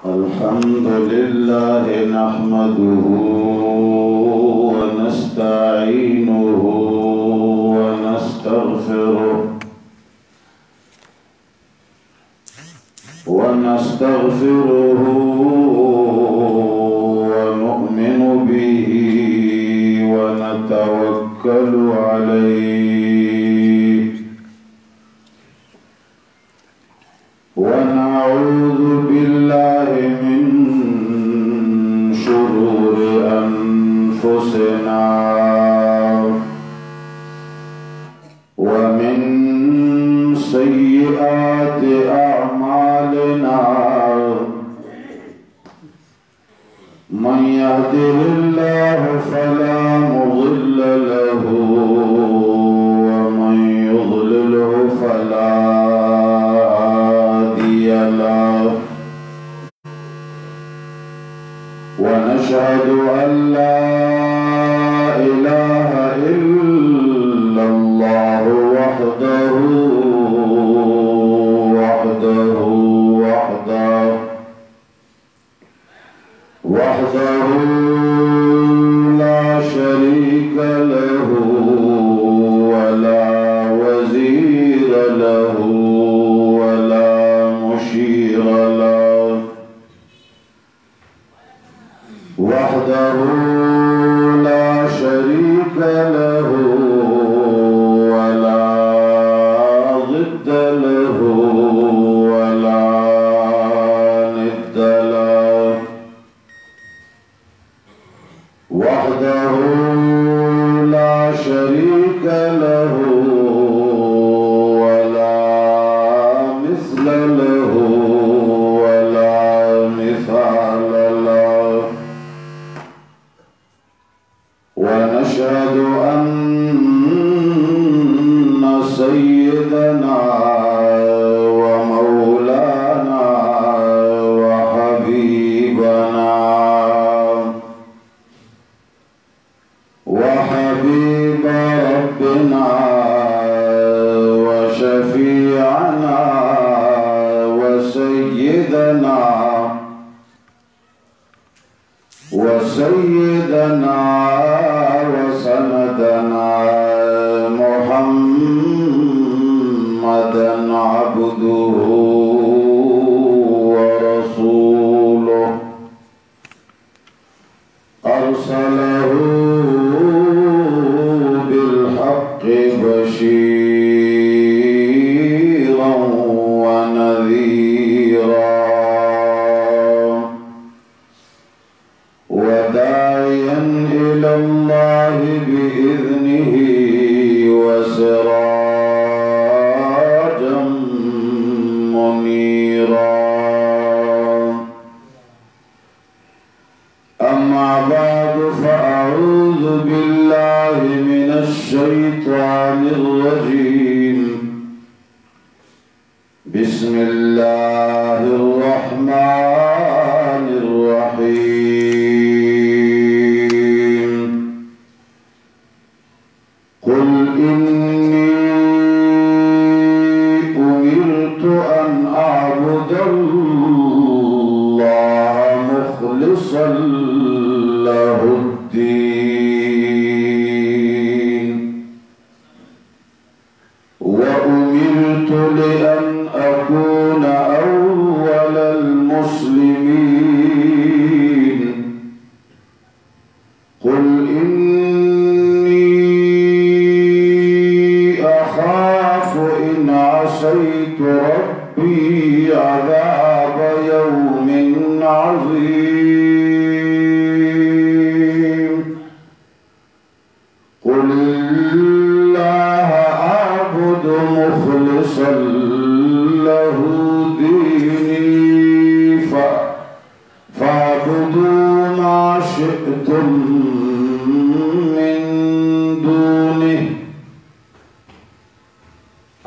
الحمد لله نحمده ونستعينه ونستغفره ونؤمن به ونتوكل عليه ونعوذ بالله من شرور أنفسنا ومن سيئات أعمالنا من يهده الله فلا مضل له ومن يضلله فلا هادي له ونشهد أن لا إله إلا الله وحده لا شريك له ولا وزير له ولا مشير له وحده لا شريك له ولا ضد له ولا ند له وحده لا شريك له ولا مثل له ولا مثال له ونشهد أن سيدنا ومولانا وحبيبنا وحبيب ربنا وشفيعنا وسيدنا وسندنا محمدا عبده ورسوله أرسله بالحق بشيرا ونذيرا وداعيا إلى الله بإذنه وسراجا منيرا أما بعد فأعوذ بالله من الشيطان الرجيم بسم الله الرحمن الرحيم قل إني أمرت أن أعبد الله مخلصا له الدين وأمرت لأن أكون أول المسلمين قل إني أخاف إن عصيت ربي عذاب يوم عظيم قل الله أعبد مخلصا له ديني فاعبدوا ما شئتم من دونه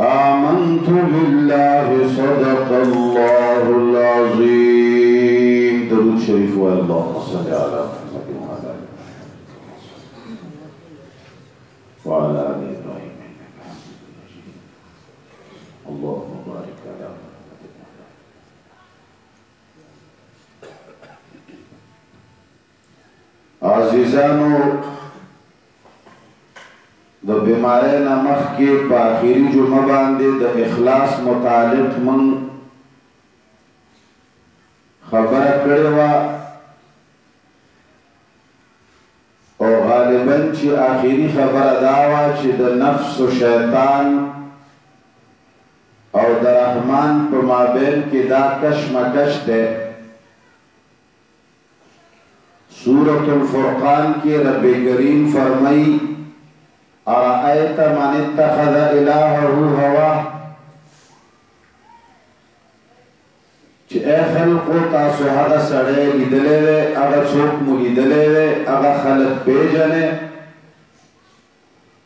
آمنت بالله صدق الله العظيم درود شريف والله صل على محمد وعلى آل إبراهيم اللهم بارك على محمد عزیزانو د بیماری نمخ کې په آخري جمعه باندې د اخلاص متعلق من خبره کړې وه او غالبا چې آخري خبره دا وه چې د نفس و شیطان او د رحمان په مابین کې دا کشمکش دی. سورة الفرقان کی رب کریم فرمائی ارائیت من اتخذ الہه ہوا چه اے خلقو تاسو هغه سړی لیدلی دی هغه څوک مو لیدلی دی هغه خلق پیژنې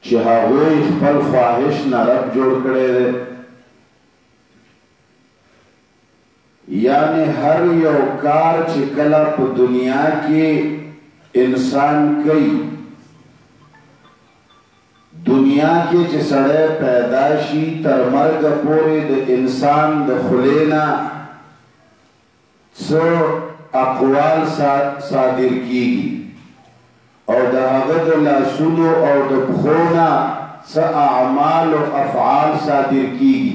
چې هغوی خپل خواهش نه رب جوړ کړی دی. یعنی هر یو کار چې کله په دنیا کې انسان کوي دنیا کې چې سړی پیدا شي تر مرګه پورې د انسان د خولې نه څه اقوال صادر کیږي او د هغه د لاسونو او د پښو نه څه اعمال او افعال صادر کیږي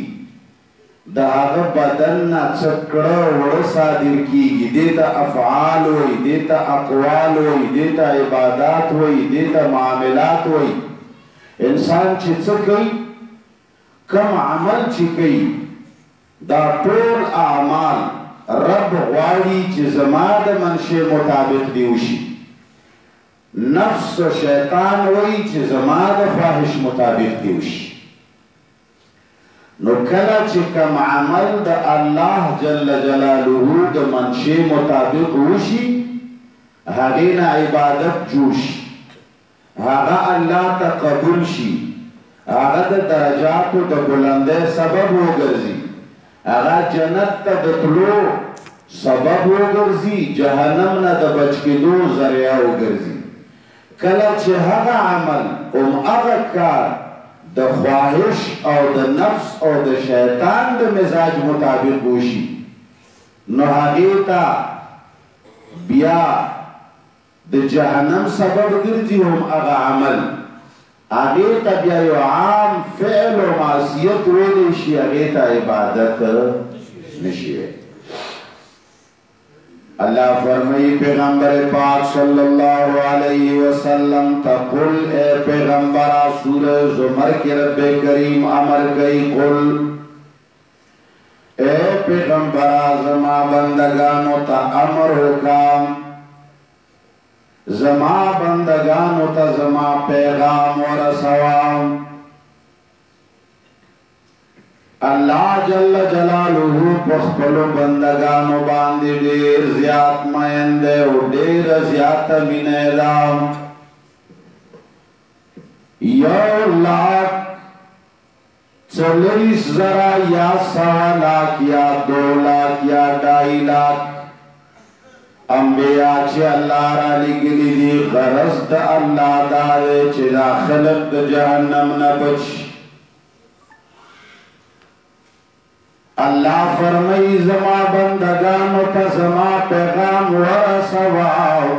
د هغه بدن نه څه کړه وړه صادر کیږي دې ته افعال وایي دې ته اقوال وایي دې ته عبادات وایي دې ته معاملات وایي. انسان چې څه کوي کم عمل چې کوي دا ټول اعمال رب غواړي چې زما د منشأ مطابق دی وشي. نفس و شیطان وایي چې زما د خواهش مطابق دی وشي. نو کله چې کوم عمل د الله جل جلاله د منشأ مطابق وشي هغې نه عبادت جوړ شي هغه الله ته قبول شي هغه د درجاتو د بلندۍ سبب وګرځي هغه جنت ته د تلو سبب وګرځي جهنم نه د بچ کېدو ذریعه وګرځي. کله چې هغه عمل هغه کار د خواهش او د نفس او د شیطان د مزاج مطابق وشي نو هغې ته بیا د جهنم سبب ګرځي هم هغه عمل هغې ته بیا یو عام فعل و معصیت ویلی شي هغې ته عبادت نشي. اللہ فرمائی پیغمبر پاک صلی اللہ علیہ وسلم تقل اے پیغمبرہ سورہ زمر کے رب کریم امر گئی قل اے پیغمبرہ زما بندگانو تا امر حکام زما بندگانو تا زما پیغام و رسوام. اللہ جل جلالہ پخپلو بندگانو باندې ډیر زیات مین دی او ډیر زیات مینه ده. 1,40,000 یا 100 لاکھ یا 2 لاکھ یا 2.5 لاکھ انبیاء چې اللہ را لګلی دي غرض د اللہ دا دی چې دا خلق د جہنم نه بچي. اللہ فرمائی زما بندگانو تا زما پیغام ورسواو.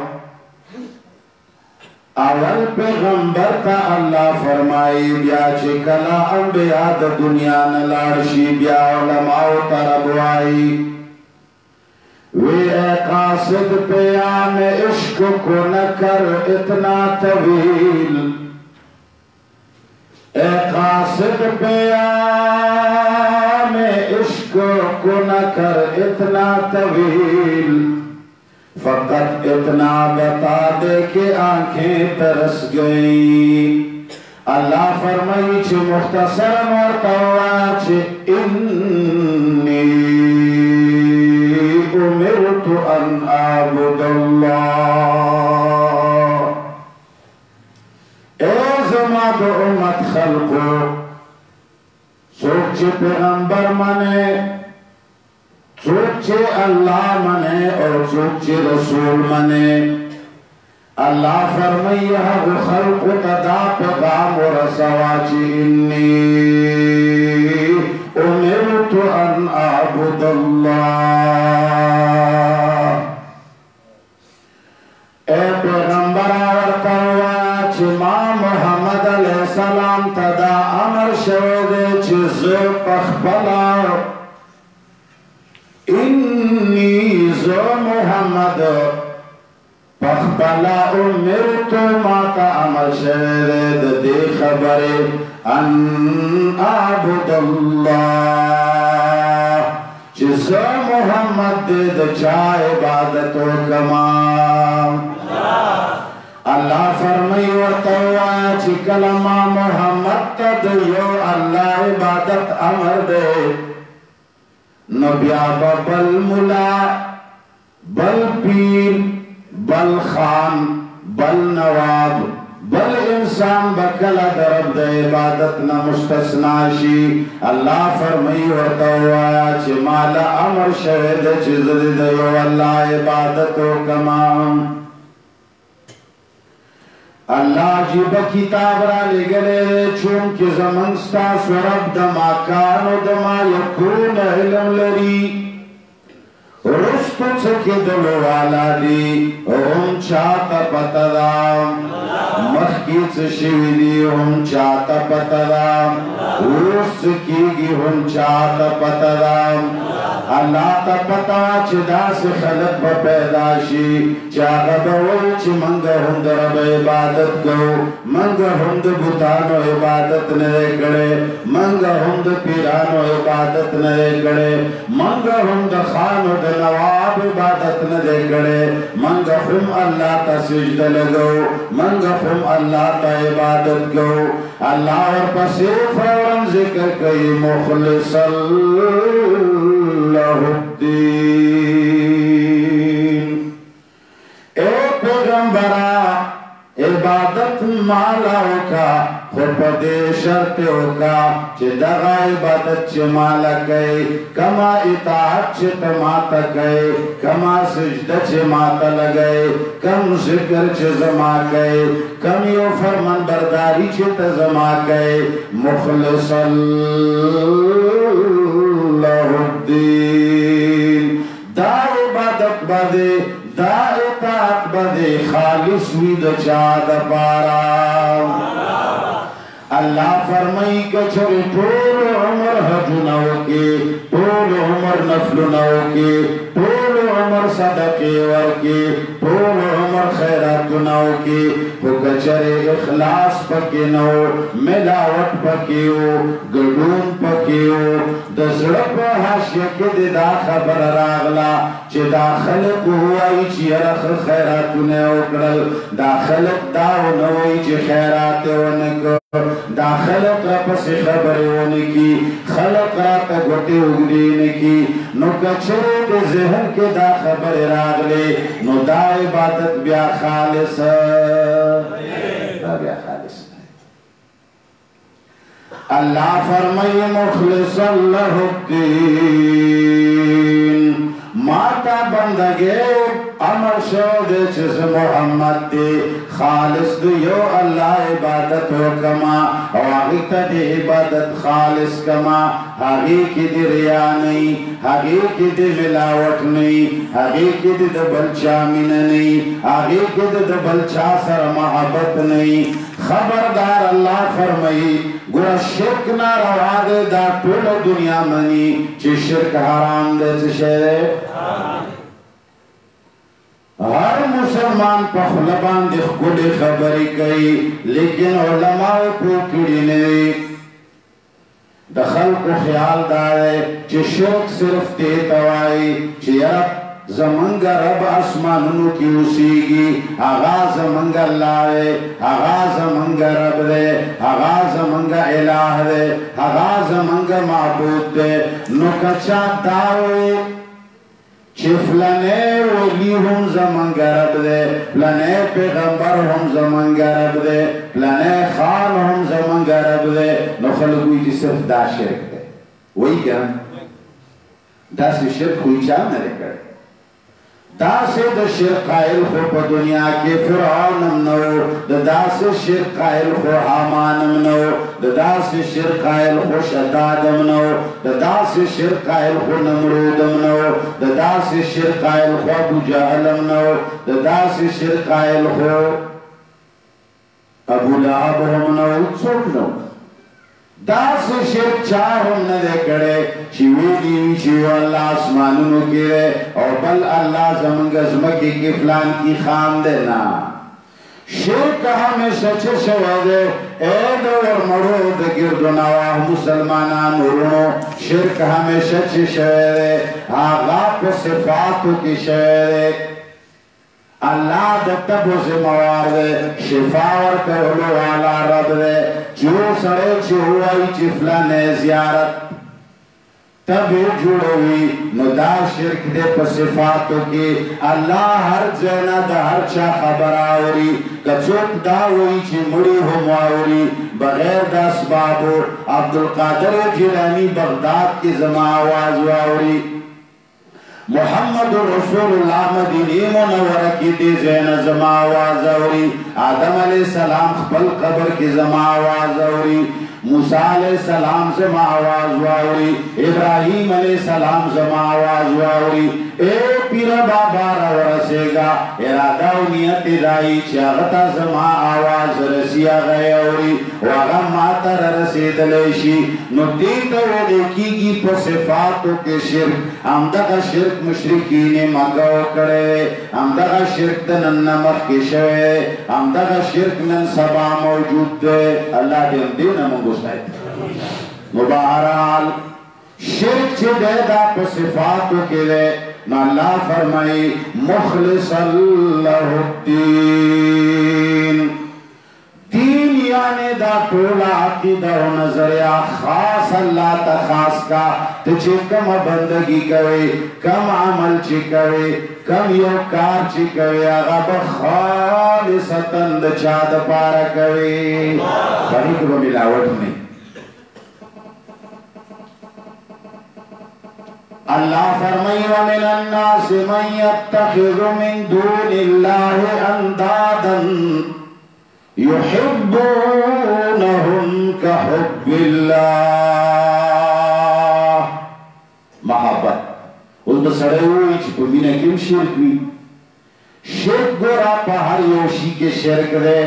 اول پیغمبر تا اللہ فرمائی بیا چه کلا انبیاء دا دنیا نلارشی بیا علماء تربوائی وی اے قاصد پیام عشق کو نکر اتنا طویل اے قاصد پیام عشق کو نہ کر اتنا طویل فقط اتنا بتا دے کہ آنکھیں ترس گئی. اللہ فرمائی چھے مختصر مرتوہ چھے انی امرت ان اعبد اللہ. اے زما دو امت خلقو سوک چھے پیغمبر منے سوک چھے اللہ منے اور سوک چھے رسول منے. اللہ فرمائی حق خلق تدا پیغام و رسوا چھے انی امرت ان اعبد اللہ. اے پیغمبر محمد پخبلا امرتو ماتا عمل شوید دی خبر ان اعبد اللہ چیزا محمد دی دچا عبادتو کمام اللہ فرمائی ورطوا چی کلمہ محمد تد یو اللہ عبادت امر دے نبیا بل ملا بل پیر بل خان بل نواب بل انسان بکلا درب دے عبادت نہ مستثناشی اللہ فرمائی ورطوا چی مالا امر شہد چیز دیو اللہ عبادتو کمام اللہ جیب کتاب را لگلے چونکہ زمنستا سورب دما کانو دما یکون علم لری رستو چکے دلو والا دی ہم چاہتا پتا دام مخیص شوی دی ہم چاہتا پتا دام رست کی گی ہم چاہتا پتا دام اللہ تا پتا چدا سے خلق با پیداشی چاہتا بول چی منگا ہند رب عبادت گو منگا ہند بھتانو عبادت نرے کڑے منگا ہند پیرانو عبادت نرے کڑے منگا ہند خانو نواب عبادت نرے کڑے منگا ہم اللہ تا سجد لگو منگا ہم اللہ تا عبادت گو اللہ اور پسی فورن ذکر کئی مخلص اللہ الدین اے پیغمبرہ عبادت مالا ہوکا خود دے شرط ہوکا چی دغا عبادت چی مالا کئی کما اطاعت چی تماتا کئی کما سجدہ چی ماتا لگئی کم ذکر چی زما کئی کم یو فرمان برداری چی تزما کئی مخلص اللہ الدین دا عبادت بدے دا اطاعت بدے خالص وید چاد پارا اللہ فرمائی کچھر طول عمر حجنو کے طول عمر نفلنو کے طول عمر صدقے ورکے طول عمر خیراتنو کے کچھر اخلاص پکینو ملاوٹ پکیو گڑون پکیو دزرپ حاشیہ کے دا خبر راغلا چی دا خلق ہوائی چی رخ خیراتنے اکڑل دا خلق داو نوائی چی خیراتے ونکو دا خلق را پس خبری ہونے کی خلق را تا گوٹے اگڑینے کی نو کچھرے دے ذہن کے دا خبر راغلے نو دا عبادت بیا خالص بیا خالص اللہ فرمائی مخلص اللہ الدین ماتا بندگے امر شو دے چیز محمد دے خالص دیو اللہ عبادت ہو کما واغیتا دے عبادت خالص کما حقی کی دی ریا نہیں حقی کی دی ملاوٹ نہیں حقی کی دی بلچا من نہیں حقی کی دی بلچا سر محبت نہیں خبردار اللہ فرمائی گوڑا شرک نہ روا دے دا طول دنیا منی چی شرک حرام دے چی شہرے ہر مسلمان پخلبان دیکھ گوڑے خبری کئی لیکن علماء پوکڑی نے دخل کو خیال دارے چی شرک صرف تیتوائی چی رب زمانگا رب اسمانونو کی اسیگی آغا زمانگا اللہ ہے آغا زمانگا رب دے آغا زمانگا الہ دے آغا زمانگا معبود دے نو کچا داوے چی فلنے ولی ہم زمانگا رب دے فلنے پیغمبر ہم زمانگا رب دے فلنے خان ہم زمانگا رب دے نو خلقوی جی صرف دا شرک دے وہی کیا دا سی شرک ہوئی چاہ نرے کرے دا سے دا شرک قائل خو پا دنیا کے فرعونم نو دا سے شرک قائل خو حامانم نو دا سے شرک قائل خو شدادم نو دا سے شرک قائل خو نمرودم نو دا سے شرک قائل خو ابو جہلم نو دا سے شرک قائل خو ابو لہب ہم نو چوک نو داسې شرک چا هم نه دی کړی چې ویلي وي چې یو الله اسمانونو کې دی او بل الله زمونږ ځمکې کې فلان کې خام دی نه شرک همیشه چې شوی دی ای د ورمړو د ګردو نواه مسلمانانو ورونو شرک همیشه چې شوی دی هغه په صفاتو کې شوی دی اللہ دتا کو ذمہوار دے شفا ورکولو والا رب دے جو سڑے چی ہوائی چی فلانے زیارت تب جوڑوی نو دا شرک دے پا صفاتو کی اللہ ہر جینا دا ہر چا خبر آوری کچوک دا ہوئی چی مڑی ہم آوری بغیر دا اسبابو عبدالقادر جیلانی بغداد کی زمان آواز آوری محمد رسول اللہ مدینی منورہ کی دی زین زما آواز آوری آدم علیہ السلام خپل قبر کی زما آواز آوری موسیٰ علیہ السلام زما آواز آوری ابراہیم علیہ السلام زما آواز آوری اے پیر بابا رورسے گا ارادہ و نیت دائی چاگتا زما آواز رسیا گئے آوری وغم ماتر رسید لیشی نو دیتا و دیکھی گی پا صفاتوں کے شرک امدقا شرک مشرکین مکہ کرے امدغا شرک دنن نمخ کی شوئے امدغا شرک نن سبا موجود دے اللہ دیم دینا منگوست آئے مبارال شرک چھ دے دا پا صفاتو کے لئے نا اللہ فرمائی مخلص اللہ الدین دین یعنی دا طولا عقیدہ و نظریہ خاص اللہ تا خاص کا تچے کم بندگی کوئی کم عمل چی کوئی کم یو کار چی کوئی آغا بخالصتاً دا چاد پارا کوئی بڑی کو ملاوٹ میں اللہ فرمائی وَمِنَ النَّاسِ مَنْ يَتَّخِذُ مِن دُونِ اللَّهِ أَنْدَادًا يحبونهم كحب الله محبت اس بسڑے ہوئی چھ پو مینہ کم شرک بھی شرک گورا پا ہر یوشی کے شرک دے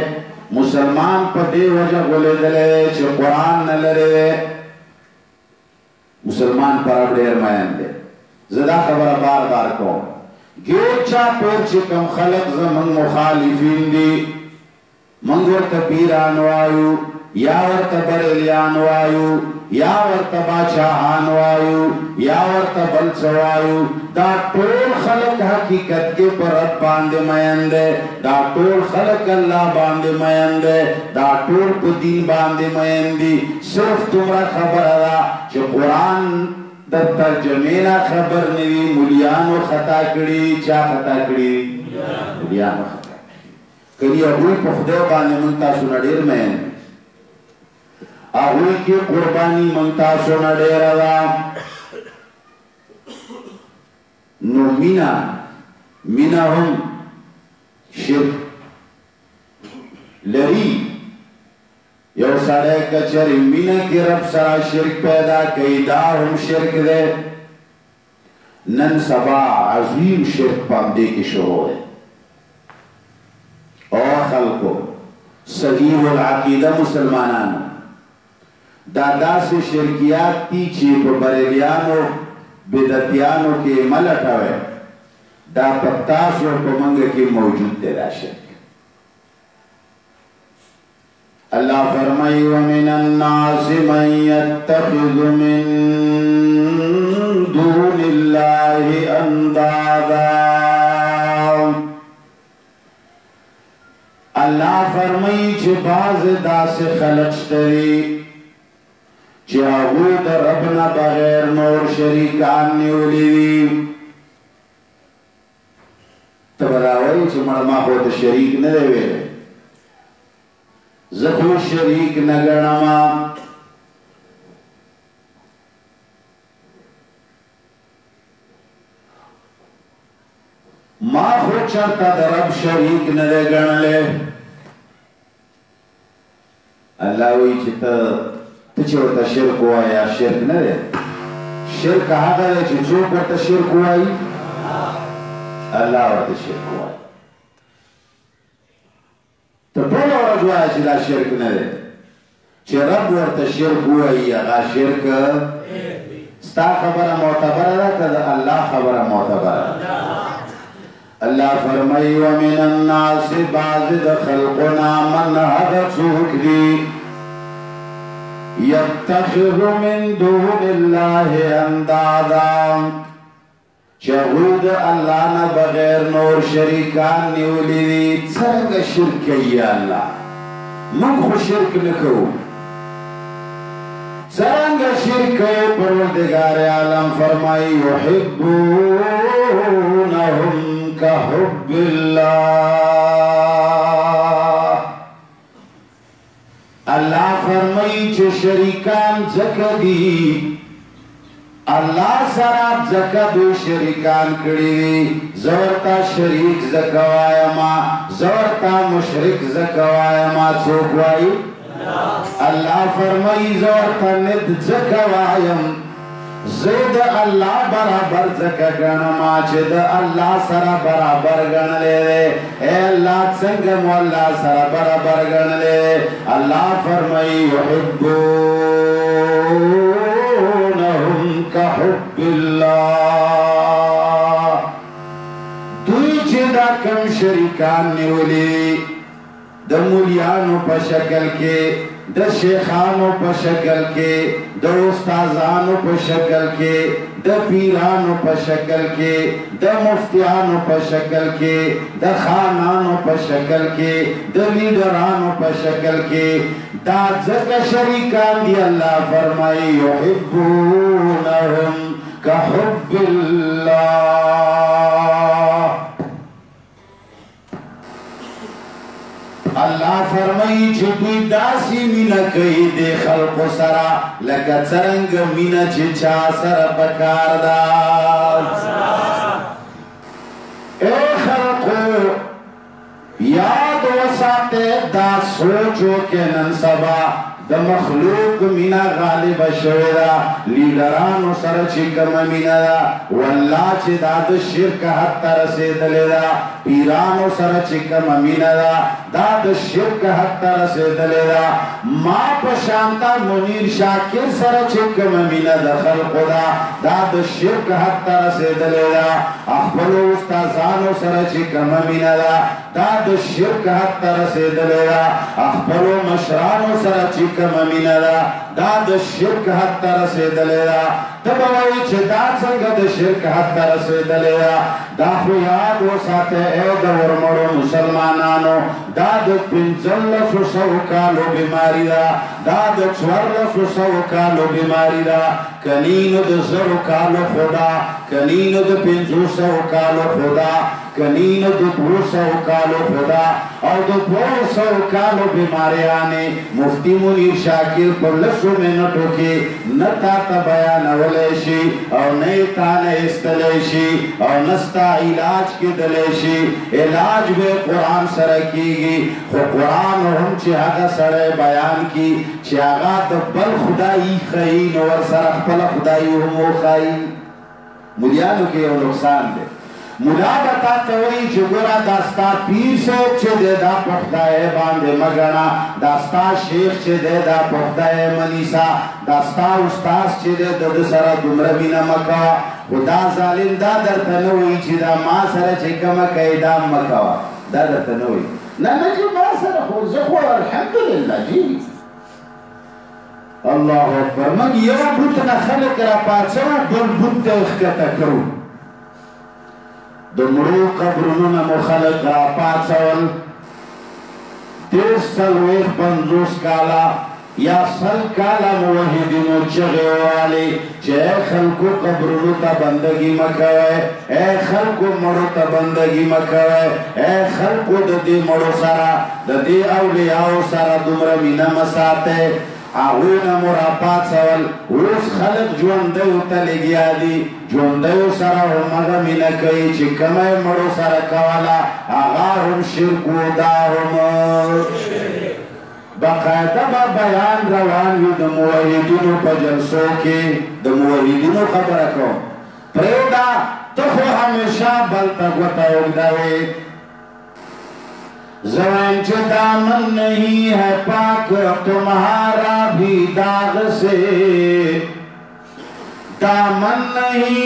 مسلمان پا دے وجہ گولے دلے چھ قرآن نلرے مسلمان پر اب دیر مائن دے زدہ خبر بار بار کون گیر چا پیر چکم خلق زمن مخالفین دی منگور تا پیران وایو یا ورطا بریلیان وایو یا ورطا باچاہان وایو یا ورطا بلچوایو دا طول خلق حقیقت کے پر رب باندے میندے دا طول خلق اللہ باندے میندے دا طول پو دین باندے میندی صرف تمرا خبر دا چھ قرآن در ترجمینہ خبر نوی ملیانو خطا کری چا خطا کری ملیانو خطا کلی اگوی پا خدای بانی منتا سونا دیر میں اگوی کی قربانی منتا سونا دیر دا نو مینا ہم شرک لری یو ساڑے کچری مینا کی رب سرا شرک پیدا کئی دا ہم شرک دے نن سبا عظیم شرک پاندے کی شروع ہے اور خلقو صحیح العقیدہ مسلمانانو دادا سے شرکیات تی چیپ بریلیانو بدتیانو کے ملٹاوے دا پتاسو کو منگ کے موجود تیرا شرک اللہ فرمائی وَمِنَ النَّاسِ مَنْ يَتَّخِذُ مِن دُونِ اللَّهِ أَنْدَادًا اللہ فرمائی چھ باز دا سے خلق شتری چھ آغوی دا ربنا بغیر نور شریکان نیولی دی تبراوی چھ مرما خود شریک ندے ویلے زخو شریک نگرنما ما خود چرتا دا رب شریک ندے گرن لے اللہ وی چھتا تچھے ہوتا شرک ہوا یا شرک نہ دے شرک کہا گا ہے چھو چوک ہوتا شرک ہوا ہی اللہ ہوتا شرک ہوا ہے تو بولا اور جو ہے چھلا شرک نہ دے چې رب ورته شرک وایي هغه شرک ستا خبره معتبره ده که د الله خبره معتبره الله فرمایي ومن الناس بعض د خلقنا من هغه څوک دي يتخذ من دون الله اندادا چې هغوی د الله نه بغیر نور شریکان نیولي دي څرنګه شرک کوي الله موږ خو شرک نه کوو څرنګه شرک کوي پروردګار عالم فرمایي یحبونهم كحب الله الله فرمایي چې شریکان ځکه دي الله سره ځکه دوی شریکان کړي دي زه ورته شریک ځکه وایما زه ورته مشرک ځکه وایما څوک وایي الله فرمایي زه ورته ند ځکه وایم زه د الله برابر ځکه ګڼم چې د الله سره برابر ګڼلی دی ای الله څنګه مو الله سره برابر ګڼلی الله فرمایي یحبونهم كحب الله دوی چې دا کم شریکان نیولي د مولیانو په شکل کې د شیخانو په شکل کې د استادانو په شکل کې د پیرانو په شکل کې د مفتیانو په شکل کې د خانانو په شکل کې د لیډرانو په شکل کې دا ځکه شریکان دي الله فرمایي یحبونهم كحب الله الله فرمایي چې دوی داسې مینه کوي د خلقو سره لکه څرنګه مینه چې چا سره پکار ده اے خلقو یاد وساتئ دا سوچ وکړئ نن سبا د مخلوق مینا غالب شوی دا لیډرانو سره چې کومه مینا ده والله چې دا د شرک حد ته رسېدلې ده پیرانو سره چې کومه مینا ده دا د شرک حد ته رسېدلې ده ما په شانتا منیر شاکر سره چې کومه مینا د خلقو ده دا د شرک حد ته رسېدلې ده خپلو استادانو سره چې کومه مینا ده دا د شرک حد ته رسېدلې ده خپلو مشرانو سره چې کومه مینه ده دا د شرک حد ته رسېدلې ده ته به وایې چې دا څنګه د شرک حد ته رسېدلې ده دا خو یاد وساتئ ای د ورمړو مسلمانانو دا د 1500 کالو بیماري ده دا د 1400 کالو بیماري ده کنینو د 0 کالو خدا کنینو د 500 کالو خدا کنینو د 200 کالو خدا او د 200 کالو بیماریانې مفتی منیر شاکر په لسو منټو کې نه تا ته بیانولی شي او نه یې تا نه ایستلی شي او نه ستا علاج کېدلی شي علاج به قرآن سره کېږي خو قرآن هم چې هغه سړی بیان کړي چې هغه د بل خدایي ښیي نو ورسره خپله خدایي هم وښایي مولیانو کې یو نقصان دی مولا به تا ته وایي چې ګوره دا ستا پیر صاحب چې دی دا په خدای باندې مه ګڼه دا ستا شیخ چې دی دا په خدای مه نیسه دا ستا استاذ چې دی د ده سره دومره مینه مه کوه خو دا ظالم دا درته نه وایي چې دا ما سره چې کومه کوي دا مه کوه دا درته نه وایي نه نه چې ما سره خو زه خو الحمدلله جي الله اکبر موږ یو بوت نه خلک راپاڅوو بل بوت ته ښکته کوو د مړو قبرونو نه مو خلک راپاڅول 50 کاله یا 100 کاله موحدینو چغې ووهلې چې ای خلکو قبرونو ته بندګي مه کوئ ای خلکو مړو ته بندګي مه کوئ ای خلکو د دې مړو سره د دې اولیاو سره دومره مینه مه ساتئ هغوی نه مو راپاڅول اوس خلک ژوندیو ته لګیا دي ژوندیو سره همغه مینه کوي چې کومه یې مړو سره کوله هغه هم شرک و دا هم باقاعده به بیان روان وي د موحدینو په جلسو کې د موحدینو خبره کوم پرېږده ته خو همیشه بل ته ګوته اوږدوې ज़वांच दामन नहीं है पाक तुम्हारा भी दाग से, दामन नहीं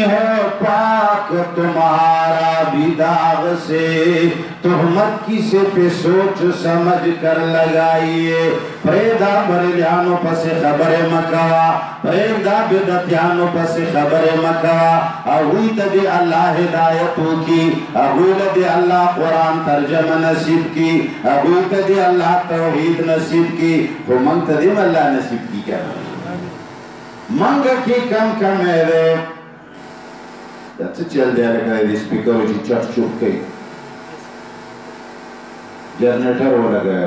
है पाक तुम्हारा भी दाग से। तुहमत किसे पे सोच समझ कर लगाइए, पैदा बरेलियानों पसे खबरे मकवा, पैदा बिदतियानों पसे खबरे मकवा। अहुई तदे अल्लाह हिदायतों की, अहुई तदे अल्लाह कुरान तर्जमा नसीब की, अहुई तदे अल्लाह तौहीद नसीब की, तो मंग तदे अल्लाह नसीब की क्या मंग की कम कम है रे चल दिया लगा है स्पीकर जी चट चुप गई जनरेटर हो लगा है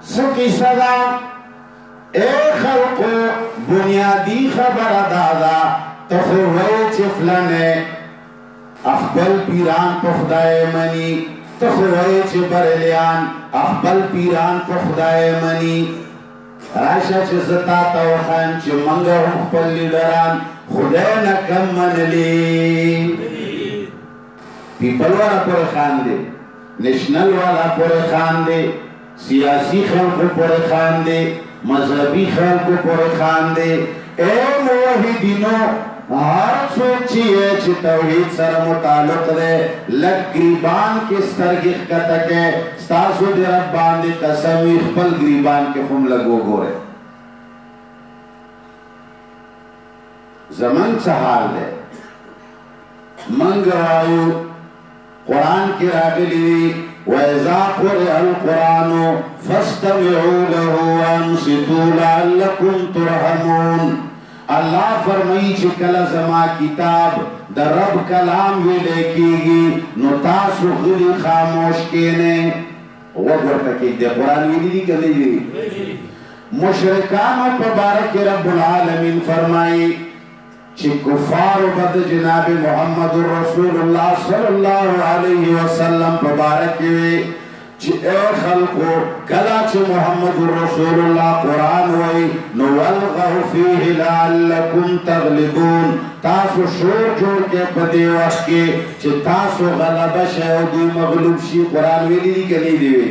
सकी सदा ए खल्को बुनियादी खबर दादा तखवे चिफलने अखबल पीरान पुखदाए मनी, तखवे चिबरलियान अखबल पीरान पुखदाए मनी। राशा चता तवखान च मंगा खपल लीडरान खुदा न कम मनली। पीपल वाला पूरे खान दे, नेशनल वाला पूरे खान दे, सियासी खान को पूरे खान दे, मजहबी खान को पूरे खान दे। ए मुवहिदीनो हर सोचिए च तौहीद सर मुताल्लुक दे लग ग्रीबान के स्तरगिख कतके स्तासु दे रब्बान दे कसमी खपल ग्रीबान के खुम लगो गोरे जमन सहाल है मंगवायु कुरान की रागली वैज़ा क़ुरिअल कुरानु फस्तमिऊ लहु वअनसितू लअल्लकुम तुरहमून। अल्लाह फरमाई च कल जमा किताब द रब कलाम वे लेकीगी नो तासु खुली खामोश केने वगर तक दे कुरान वी दी कले जी मुशरिकान पर बारक रब्बुल आलमीन फरमाई च कुफार बद जनाब मोहम्मद रसूलुल्लाह सल्लल्लाहु अलैहि वसल्लम पर बारक वे च ए खल्को कला च मोहम्मद रसूलुल्लाह कुरान वही नो वल्गहु फीहि लअल्लकुम तगलिबून। तासु शोर जोड़ के पदे वास्के च तासु गलबा शहदी मगलूब शी कुरान वेली दी कली देवे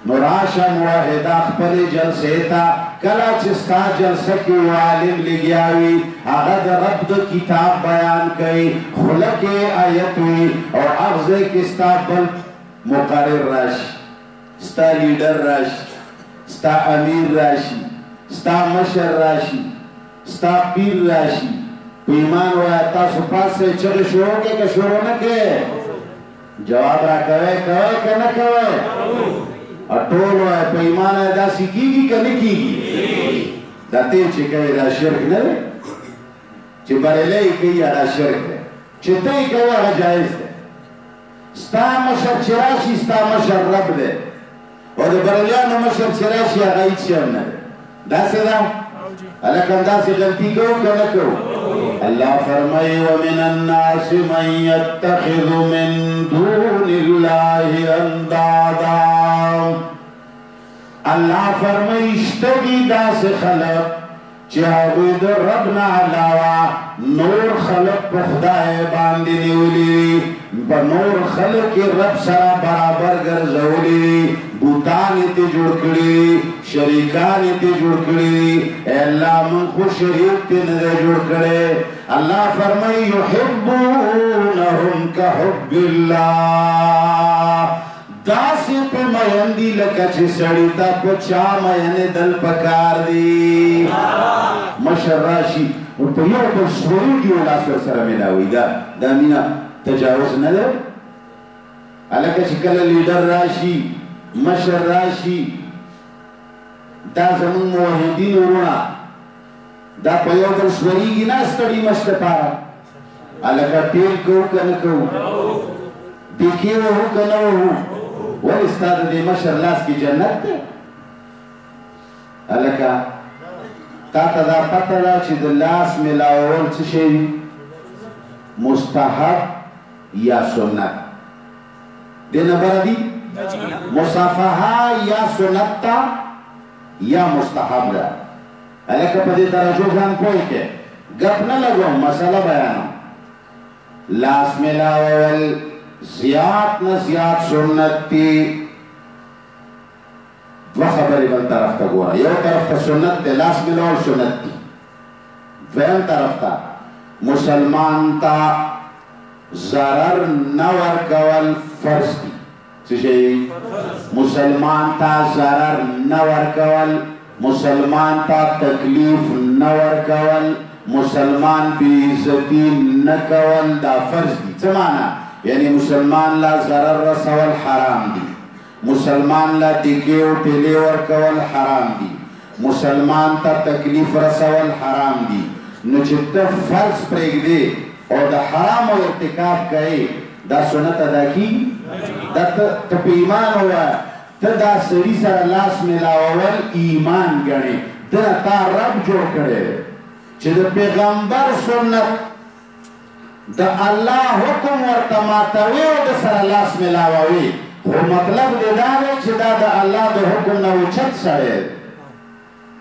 नराशा मुवाहिदा खपले जलसे ता कला चिस्ता जलसे की आलिम लिगियावी आगद रब्द किताब बयान कई खुलके आयत हुई और अफ़ज़े किस्ता बल मुक़र्रिर राशि स्ता लीडर राशि स्ता अमीर राशि स्ता मशर राशि स्ता पीर राशि ईमान वायता सुपास से चल शुरू के शुरू न के जवाब रा कवे कवे के न कवे अटोल है पैमान है दा सीखीगी कि नहीं कीगी दाते चिके दा शिरक न चिबरले की या दा शिरक है चिते के वाला जायज है स्ता मशर चिराशी स्ता मशर रब दे और बरलियान मशर चिराशी आगाई छियम न दा से दा अलकन दा से गलती को न को अल्लाह फरमाए व मिनन नास मन यत्तखिज़ु मिन दूनिल्लाहि अंदादा। अल्लाह फरमाए इश्तगी दास खलक चाहूद रब ना अलावा नूर खलक खुदाए बांदी निवली बनूर खलक के रब सरा बराबर गर्जौली बूतान ते जुड़कड़ी शरीकान ते जुड़कड़ी अल्लाह मन को शरीक ते न जुड़कड़े। अल्लाह फरमाए युहिब्बूनहुम का हुब्बिल्लाह दासी पे मयंदी लकच सड़ीता को चा मयने दल पकार दी मशराशी और तो यो पर सोरी की उलासर सर मिला हुई दामिना तजावुज न दे अलग चिकल लीडर राशि मशर राशि दा जमुन मुवहिदीन उरुना दा पयो पर सोरी की ना स्टडी मस्त पारा अलग टेल को कन को देखिए वो कनो वो इस्ताद दे मशर लास की जन्नत अलका ताता दा पता दा ची लास मिलाओल चशे मुस्तहब या सुन्नत देना बरादी मुसाफहा या सुन्नता या मुस्तहब दा अलका पदे तरजो जान कोई के गप न लगो मसला बयान लास मिलाओल زیات نه زیات سنت دی دو خبری بل طرف تا گورا یو طرف تا سنت دی لاس ملاول سنت دی دویم طرف تا مسلمان تا ضرر نور کول فرض دی چشی مسلمان تا ضرر نور کول مسلمان تا تکلیف نور کول مسلمان بی عزتی نکول دا فرض دی چمانا یعنی مسلمان لا ضرر رسول حرام دی مسلمان لا دیگیو ٹیلی ورکول حرام دی مسلمان تا تکلیف رسول حرام دی نو چتا فرض پریگ دی اور دا حرام و ارتکاب کئی دا سنت ادا کی دا تا پی ایمان ہوا تا دا سری سر لاس ملاول ایمان گنے دا تا رب جوڑ کرے چه دا پیغمبر سنت دا اللہ حکم ورطماتوی و دا سر لاس ملاوی خو مطلب دی داوی چه دا دا اللہ دا حکم نوچت سرے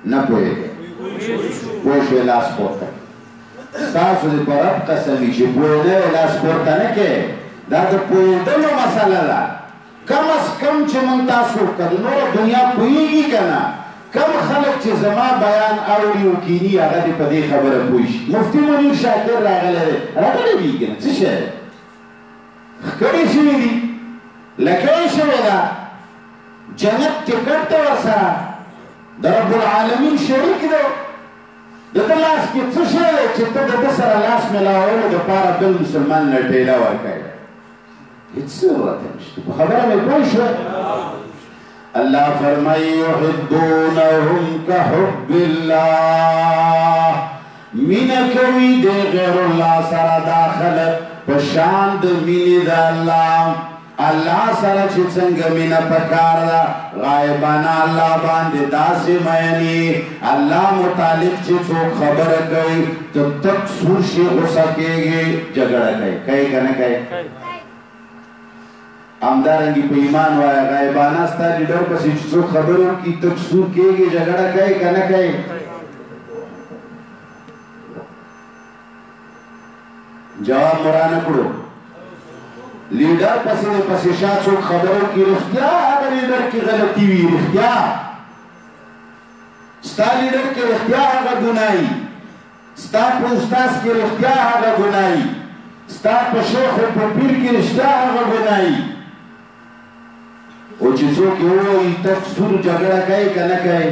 نپوئے گئے پوشوی لاس پورتا ستاسو دی پر اب قسمی چه پوئے لاس پورتا نکے دا دا پوئے دلو مسئلہ دا کم از کم چه من تاسو کرنو دنیا پوئے گی کنا کم خلق چه زما بیان اولی و کینی آگا دی پا دی خبر پوئیش مفتی منیر شاکر راگلے بی کنا چه شای خکری شوی دی لکی شوی دا جنت تکرت ورسا دا رب العالمین شریک دو دا لاس کی چه شای چه تا دا سر لاس ملاولو دا پارا بل مسلمان نٹیلا ورکای هیچ صورت نشتی خبر میں کوئی شو اللہ فرمائی یحبونہم کحب اللہ من کوي دے غیر اللہ سر داخلت پشاند من دا اللہ اللہ سر چی سنگ من پکار دا غائبانا اللہ باندے داسی مینی اللہ متعلق چی چوک خبر کئی تو تک سورشی غصہ کے گی جگڑا کئی کنا کئی آمدارنگی پہ ایمان وایا غائبانا ستا لیڈر پسی چیزو خبروں کی تکسور کے گی جگڑا کئی کنا کئی جواب مرانا کرو لیڈر پسی شاہ چوک خبروں کی رختیا اگر لیڈر کی غلطی ہوئی رختیا ستا لیڈر کی رختیا اگر گنائی ستا پوستاس کی رختیا اگر گنائی ستا پشیخ و پپیر کی رختیا اگر گنائی او چیزوں کی ہوئی تکسور جگڑا کئی کنا کئی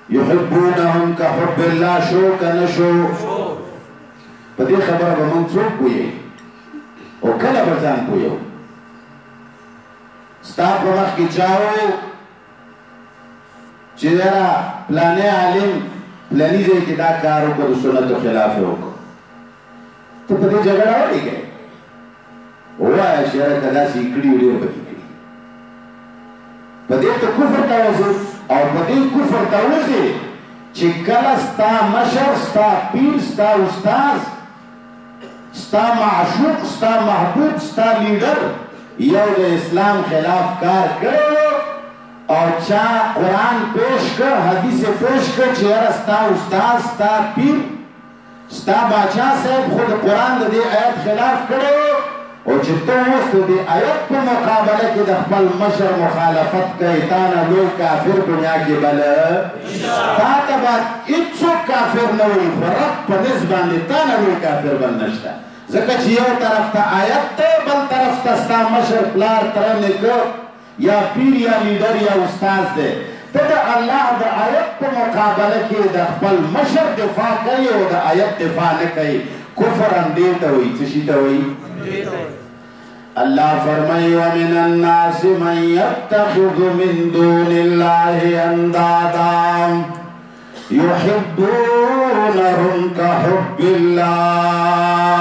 یحبونہم کا حب اللہ شو کنا شو پدی خبر بمن چوک پوئے او کلا برزان پوئے ستا پرمخ کی چاہو چیزارا پلانے عالم پلانی زی کدا کارو کو سنت و خلاف ہوگا تو پدی جگڑا ہو نہیں گئے ہوا ہے شہر کدا سیکڑی ہوئی اور پتی پدی تو کفر تاوزو اور پدی کفر تاوزی چکل ستا مشر ستا پیر ستا استاز ستا معشوق ستا محبوب ستا لیڈر یو دا اسلام خلاف کار کرو اور چاہ قرآن پیش کر حدیث پیش کر چہر ستا استاز ستا پیر ستا باچہ صاحب خود قرآن دے آیت خلاف کرو اور چھتو وست دے آیت پہ مقابلہ کی دخبل مشر مخالفت کئی تانا لوگ کافر دنیا کی بلے تاتا بات اتسو کافر نوی فرق پہ نسبان دے تانا لوگ کافر بل نشتا زکر چیو طرف تا آیت تے بل طرف تا ستا مشر پلار ترنے کر یا پیر یا لیڈر یا استاز دے تدا اللہ دا آیت پہ مقابلہ کی دخبل مشر دفاع کئی اور دا آیت دفاع نکئی کفر اندیتا ہوئی چشیتا ہوئی اللہ فرمائی وَمِنَ النَّاسِ مَنْ يَتَّخِذُ مِن دُونِ اللَّهِ أَنْدَادًا يُحِبُّونَهُمْ كَحُبِّ اللَّهِ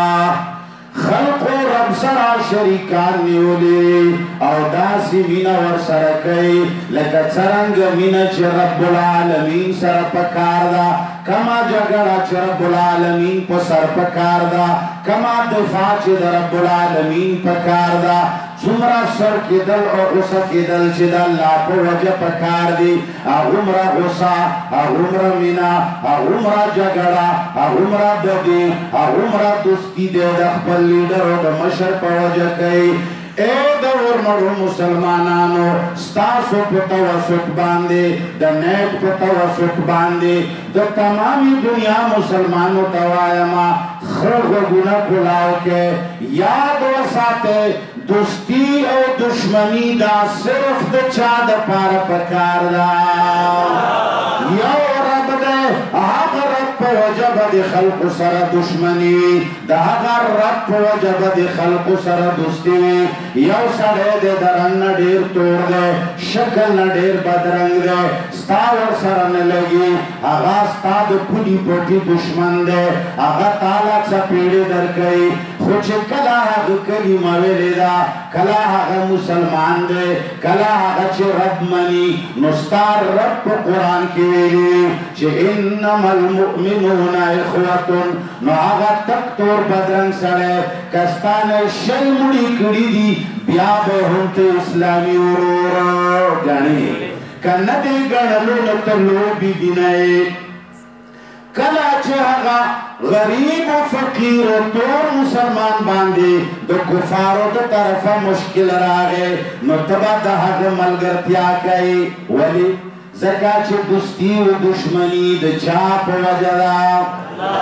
خلق و رب سرا شریکان نیولی او داسی مینا ور سرکئی لکا چرنگ مینا چی رب العالمین سر پکار دا کما جگڑا چی رب العالمین پا سر پکار دا کما دفاع چی دا رب العالمین پکار دا څومره سر کېدل او غصه کېدل چې د الله په وجه پکار دي هغومره غصه هغومره مینه هغومره جګړه هغومره بدي هغومره دوستي دی د خپل لیډر او د مشر په وجه کوي اے د ورمړو مسلمانانو ستاسو په توسط باندې د نیټ په توسط باندې د تمامي دنیا مسلمانو ته وایما ښه غوږونه کلاو کې یاد وساتئ دوستی او دشمنی دا صرف د چا دپاره پکار ده یو رب دی هغه رب په وجه به د خلقو سره دشمني د هغه رب په وجه به د خلقو سره دوستي یو سړی دی د رنګ نه ډېر تور دی شکل نه ډېر بدرنګ دی ستا ورسره نه لګي هغه ستا د پولي پټي دشمن دی هغه تاله څپېړې درکوي خو چې کله هغه کلمه ویلې ده کله هغه مسلمان دی کله هغه چې رب مني نو ستا رب په قرآن کې ویلي چې انما المؤمنون اخوة نو هغه تک تور بدرنګ سړی که ستا نه شل مړي کړي دي بیا به هم ته اسلامي ورور ګڼې که نه دې ګڼلو نو ته لوبې دي نه کله چې هغه غریب و فقیر و تور مسلمان باندې د کفارو د طرفه مشکل راغی نو ته به د هغه ملګرتیا کوي ولې ځکه چې دوستي و دشمني د چا په وجه ده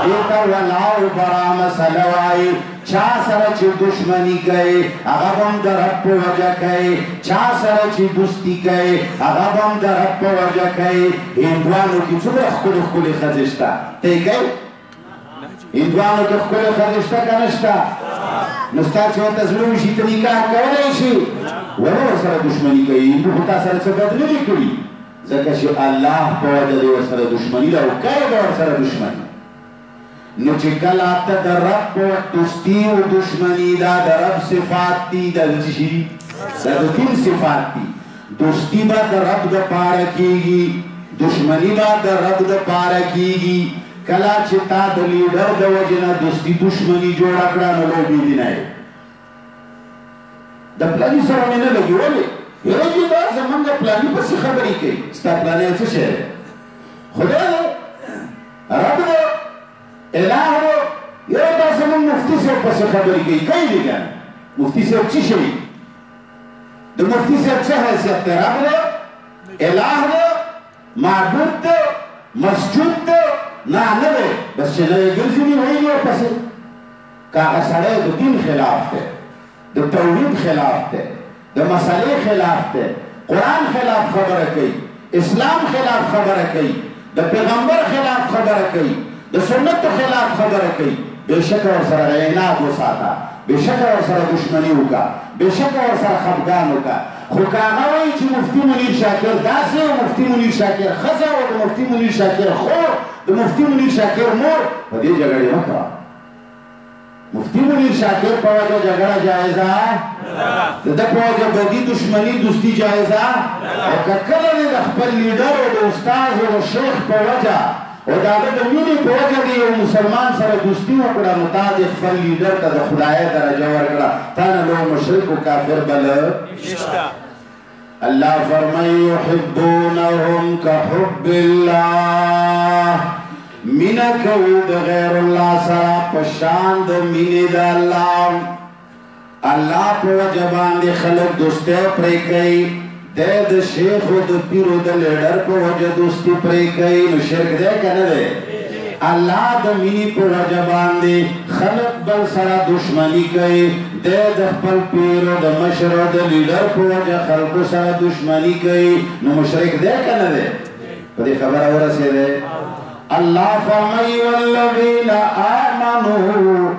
دې ته ولاو برا مسله وایي چا سره چې دشمني کوي هغه به هم د رب په وجه کوي چا سره چې دوستي کوي هغه به هم د رب په وجه کوي هندوانو کې څومره ښکلې ښکلې ښځې شته ته یې کوي هندوانو کې ښکلې ښځې شته که نه شته نو ستا چې ورته زړه وشي ته نکاح کولی شي ولې ورسره دشمني کوي هندو خو تا سره څه بد نه دي کړي ځکه چې الله په وجه دې ورسره دشمني ده او کوي به ورسره دشمني نو چې کله ته د رب په دوستي او دشمني دا د رب صفات دي دا د څه شي دا د کوم صفات دي دوستي به د رب دپاره کېږي دشمني به د رب دپاره کېږي کله چې تا د لیډر د وجې نه دوستي دشمني جوړه کړه نو لوبې دي نه د پلاني سره مې نه لګي ولې یاره چې دا زمونږ د پلاني پسې خبرې کوي ستا پلانی څه شی دی خدای دی رب دی الہ دی یاره دا زمونږ مفتي صاحب پسې خبرې کوي کوي دي ګانې مفتي صاحب څه شوي د مفتي صاحب څه حیثیت دی رب دی الہ دی معبود دی مسجود دی نه نه دی بس چې نه یې ګرځي دي وایي ورپسې که هغه سړی د دین خلاف دی د توحید خلاف دی د مسئلې خلاف دی قرآن خلاف خبره کوي اسلام خلاف خبره کوي د پیغمبر خلاف خبره کوي د سنتو خلاف خبره کوي بېشکه ورسره عناد وساته بېشکه ورسره دشمني وکړه بېشکه ورسره خفګان وکړه خو که هغه وایي چې مفتي منیر شاکر داسې او مفتي منیر شاکر ښځه او د مفتي منیر شاکر خور د مفتي منیر شاکر مور په دې جګړې مه کوه مفتی منیر شاکر په وجه جګړه جایزه د ده په وجه بدي دشمني دوستي جایزه او که کله دې د خپل لیډر او د استاذ او د شیخ په وجه او د هغه د مینې په وجه دې یو مسلمان سره دوستي وکړه نو تا دې خپل لیډر ته د خدایه درجه ورکړه تا نه لوی مشرک و کافر بل الله فرمایي یحبونهم کحب الله مینا کوي د غیر الله سره په شان د مینې د الله الله په وجه باندې خلک دوستۍ پرې کوي د شیخ او د پیر او د لیډر په وجه دوستي پرې کوي نو شرک دی که نه دی الله د مینې په وجه باندې خلک بل سره دشمني کوي د خپل پیر او د مشر او د لیډر په وجه خلکو سره دشمني کوي نو مشرک دی که نه دی په دې خبره ورسېدی الله فرمایي والذین آمنوا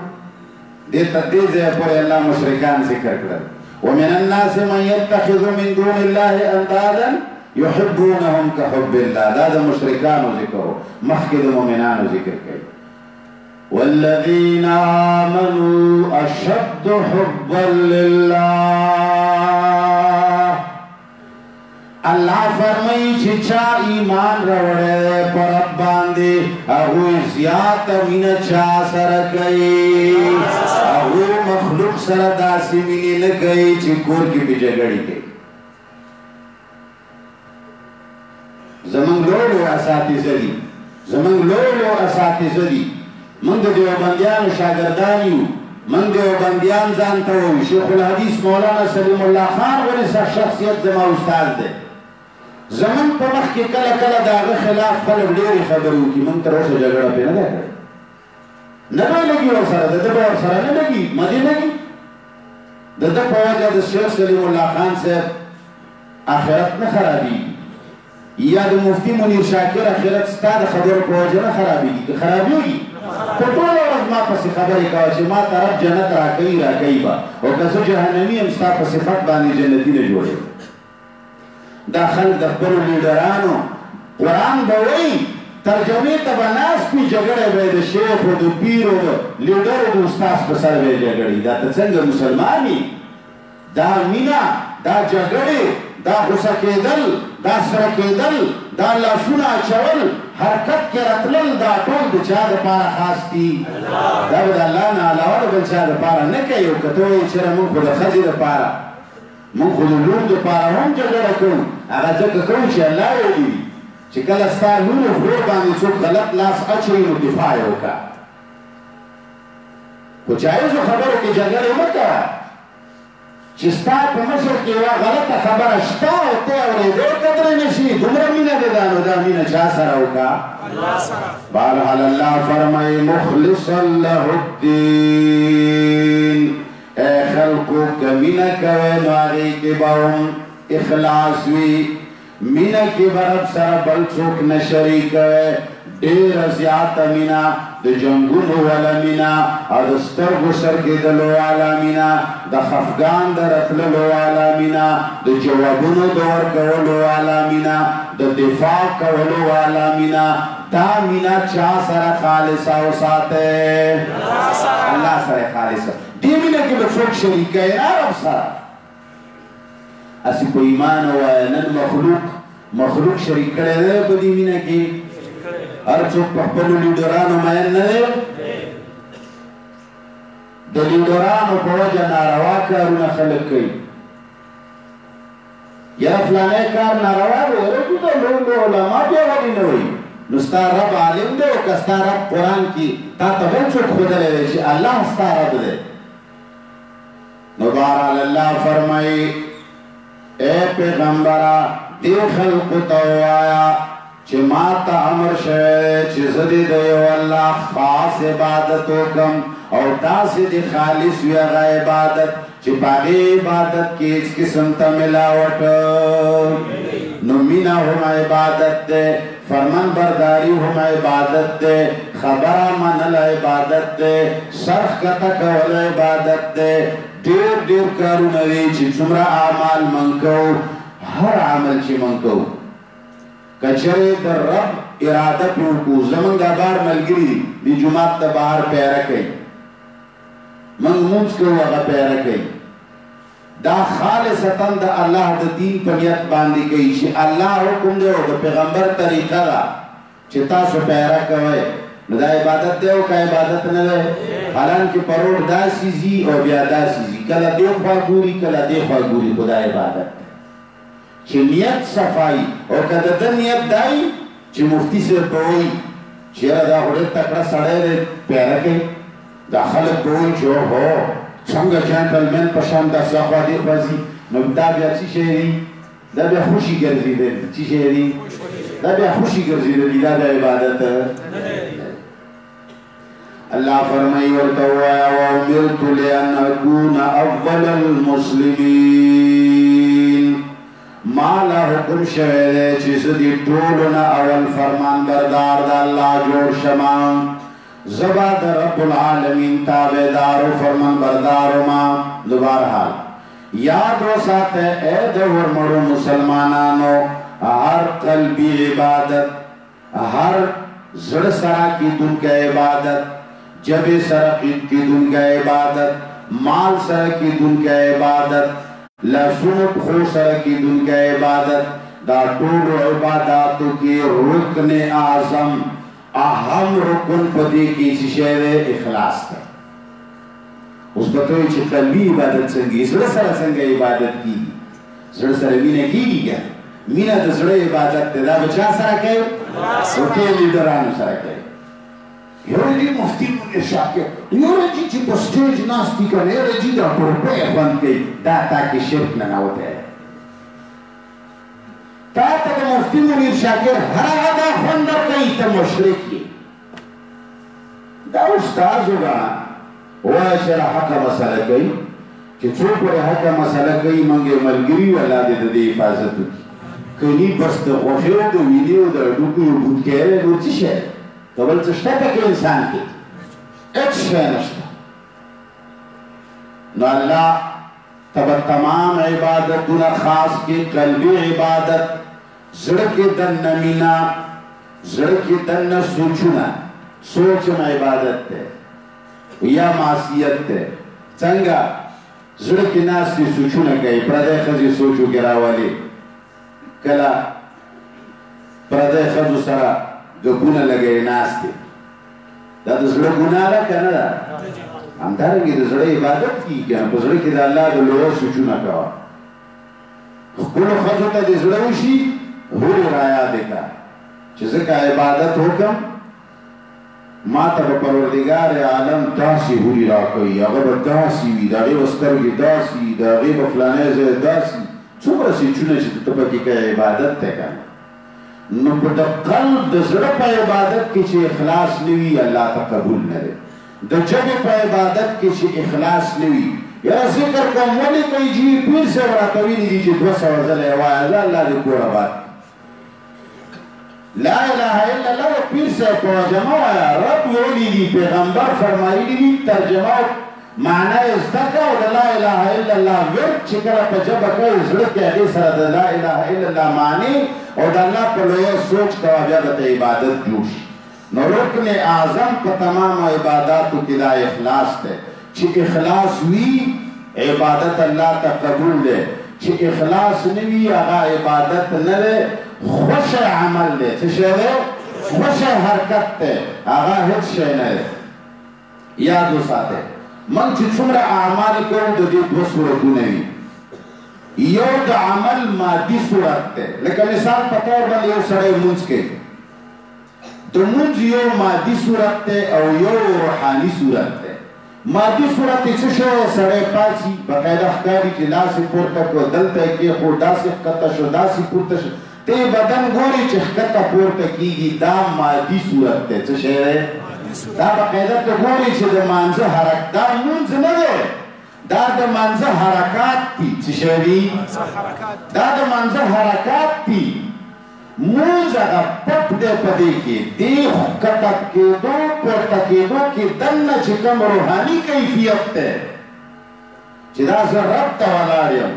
دې تدې ځای پورې الله مشرکان ذکر کړل ومن الناس من يتخذ من دون الله اندادا يحبونهم كحب الله دا د مشرکانو ذکر مخکې د مؤمنانو ذکر کوي والذین آمنوا اشد حبا لله الله فرمایي چې چا ایمان راوړی پر رب باندې هغوی زیاته مینه چا سره کوي هغوی مخلوق سره داسې داسې مینې نه کوي چې کور کې پې جګړې کوي. زمونږ لوړو اساتذه دي، زمونږ لوړو اساتذه دي. موږ د دیوبندیانو شاګردان یو، موږ دیوبندیان ځان ته وایو. شیخ الحدیث مولانا سلیم الله خان غوندې شخصیت زما استاد دی. زمونږ په مخ کې کله کله د هغه خلاف خلک ډېرې خبرې وکړي، موږ تر اوسه جګړه پرې نه ده کړې. نه به لګي ورسره، د ده به ورسره نه لګي، مدې لګي. د ده په وجه د شیخ سلیم الله خان صاحب آخرت نه خرابېږي، یا د مفتی منیر شاکر آخرت ستا د خبرو په وجه نه خرابېږي. که خرابېږي په ټوله ورځ ما پسې خبرې کوه چې ما طرف جنت راکوي راکوي به، او که زه جهنمي یم ستا په صفت باندې جنتي نه جوړوي. دا خلک د خپلو لیډرانو قرآن به وایي، ترجمې ته به ناست وي، جګړه به یې د شیخو د پیرو د لیډرو د استاذ په سر به یې جګړې. دا ته څنګه مسلمان یې؟ دا مینه، دا جګړې، دا غوسه کېدل، دا سره کېدل، دا لاسونه اچول، حرکت کې راتلل، دا ټول د چا دپاره خاص دي؟ دا به د الله نه علاوه د بل چا دپاره نه کوي. او که ته وایې چېرې موږ خو د ښځې دپاره، موږ خو د لور دپاره هم جګړه کوو، هغه ځکه کوو چې الله ویلي دي چې کله ستا لور او خور باندې څوک غلط لاس اچوي نو دفاع یې وکړه. خو جایزو خبرو کې جګړې مه کوه چې ستا په مشر کې یوه غلطه خبره شته او ته یې اورېدی قدرې نه شي. دومره مینه دې ده، نو دا مینه چا سره وکړه؟ بهرحال الله فرمایي مخلصا له الدین. اے خلقو که مینه کوئ نو هغې کې به هم اخلاص وي. مینه کې به رب سره بل څوک نه شریکوئ. ډېره زیاته مینه د جنګونو والا مینه او د سترګو سرکېدلو والا مینه، د خفګان د راتللو والا مینه، د جوابونو د ورکولو والا مینه، د دفاع کولو والا مینه. دا مینه چا سره خالصه وساتئ؟ الله سره خالصه. دې مینه کې به څوک شریکوي نه رب سره. هسې په ایمان ووایه نن مخلوق شریک کړی دی په دې مینه کې. هر څوک په خپلو لیډرانو مین نه دی. د لیډرانو په وجه ناروا کارونه خلک کوي. یاره فلانی کار ناروا دی، یاره دې د لوړ علما بیا ولې نه وایي؟ نو ستا رب عالم دی، او که ستا رب قرآن کې تا ته بل څوک ښودلی دی چې الله ستا رب دی. نو بهرحال الله فرمایي اے پیغمبره دې خلقو ته ووایه چې ما ته امر شوی چې زه دې د یو الله خاص عبادت وکړم، او داسې دې خالص وي هغه عبادت چې په هغې عبادت کې هېڅ قسم ته ملاوټ. نو مینه هم عبادت دی، فرمان برداری هم عبادت دی، خبره منل عبادت دی، سر ښکته کول عبادت دی. ډېر ډېر کارونه دي چې څومره اعمال موږ کوو، هر عمل چې موږ کوو که چېرې د رب اراده پرې وکړو. زموږ دا بار ملګري دي، دې جومات ته بهر پیره کوي، موږ لمونځ کوو هغه پیره کوي. دا خالصتا د الله د دین په نیت باندې کوي چې الله حکم دی او د پیغمبر طریقه ده چې تاسو پیره کوئ. نو دا عبادت دی او که عبادت نه دی؟ حالانکه پروړ داسې ځي او بیا داسې ځي، کله دې خوا ګوري کله دې خوا ګوري. خو دا عبادت چې نیت صفایي. او که د ده نیت دی چې مفتي صاحب به وایي چې یاره دا خو ډېر تکړه سړی دی پیره کوي، دا خلک به وایي چې اوهو څنګه جنټلمین په شان داسې اخوا دې خوا ځي. نو دا بیا څه شی دی؟ دا بیا خوشي ګرځېدل. څه شی دی؟ دا بیا خوشي ګرځېدلي، دا د عبادت. الله فرمایي ورته ووایه وامرت لان اکون اول المسلمین. ما له حکم شوی دی چې زه دې ټولو نه اول فرمان بردار د الله جوړ شمه. زه به د رب العالمین تابعدار و فرمان بردار ومه. نو بهرحال یاد وساته ای د ورمړو مسلمانانو، هر قلبي عبادت، هر زړه سره کېدونکی عبادت، جبې سره کېدونکی عبادت، مال سره کېدونکی عبادت، لاسونو پښو سره کېدونکی عبادت، دا ټولو عباداتو کې رکن اعظم اهم رکن په دې کې څه شی دی؟ اخلاص دی. اوس د به ته وایي چې قلبي عبادت څنګه زړه سره څنګه عبادت کېږي زړه سره مینه کېږي که مینه د زړه عبادت دی دا به چا سره کوي وکې لیډرانو سره کوي یاره جي مفتي منیر شاکر یاره جي چې په سټیج ناست دي که نه یاره جي دا ټوپۍ خوند کوي دا تا کې شرک ننوتی تا ته د مفتي منیر شاکر هر هغه دا خوند درکوي ته مشرک یې دا استاذ وګڼه ووایه چې حقه مسله کوي چې څوک پرې حقه مسله کوي موږ یې ملګري یو الله دې د دې حفاظت وکړي کني بس د غوښې او د وینې او د هډوکو یو بوټکی دی نور څه شی که بل څه شته پکې انسان کې هېڅ شی نشته نو الله ته به تمام عبادتونه خاص کې قلبي عبادت زړه کې دننه مینه زړه کې دننه سوچونه سوچ هم عبادت دی یا معصیت دی څنګه زړه کې ناستې سوچونه کوي پردی ښځې سوچ وکې راولي کله پردی ښځو سره ګپونه لګوي ناستې دا د زړه ګناه ده که نه ده همدارنګې د زړه عبادت کېږي که نه په زړه کې د الله د لویو سوچونه کوه خپلو ښځو ته دې زړه وشي هورې رایادې کړه چې ځکه عبادت وکړم ما ته به پروردګار عالم داسې هورې راکوي هغه به داسې وي د هغې به سترګې داسې وي د هغې به فلانی ځای داسې څومره سوچونه چې ته پکې کوې عبادت دی که نه نو په د قلب د زړه په عبادت کې چې اخلاص نه وي الله ته قبول نه دی د ژبې په عبادت کې چې اخلاص نه وي یاره ذکر کوم ولې کوي چې پیر صاحب راته ویلي دي چې 200 ځله یې وایه زه الله دې کور آباد لا اله الا الله پیر صاحب ترجمه وایه رب ویلي دي پیغمبر فرمایلي دي ترجمه معنی یې زده کړه او د لا اله الا الله ورد چې کله په ژبه کوي زړه کې هغې سره د لا اله الا الله معنی او د الله په لویه سوچ کوه بیا به ته عبادت جوړ شي نو رکن اعظم په تمام عباداتو کې دا اخلاص دی چې اخلاص وي عبادت الله ته قبول دی چې اخلاص نه وي هغه عبادت نه دی خوش عمل دی څه شی دی خوش حرکت دی هغه هېڅ شی نه دی یاد وساتئ من چې څومره اعمال کوو د دې 2 صورتونه وي یو د عمل مادي صورت دی لکه مثال په طور باندې یو سړی لمونځ کوي د لمونځ یو مادي صورت دی او یو روحاني صورت دی مادي صورت یې څه شی سړی پاڅي باقاعده ښکاري چې لاس یې پورته کړو دلته یې کېښود داسې ښکته شو داسې پورته شو ته یې بدن ګوري چې ښکته پورته کېږي دا مادي صورت دی څه شی دی دا باقاعده ته ګوري چې د مانځه حرکت دا لمونځ نه دی دا د مانځه حرکات دي څه شی دي دا د مانځه حرکات دي مونځ هغه پټ دی په دې کې دې ښکته کېدو پورته کېدو کې دننه چې کوم روحاني کیفیت دی چې دا زه رب ته ولاړ یم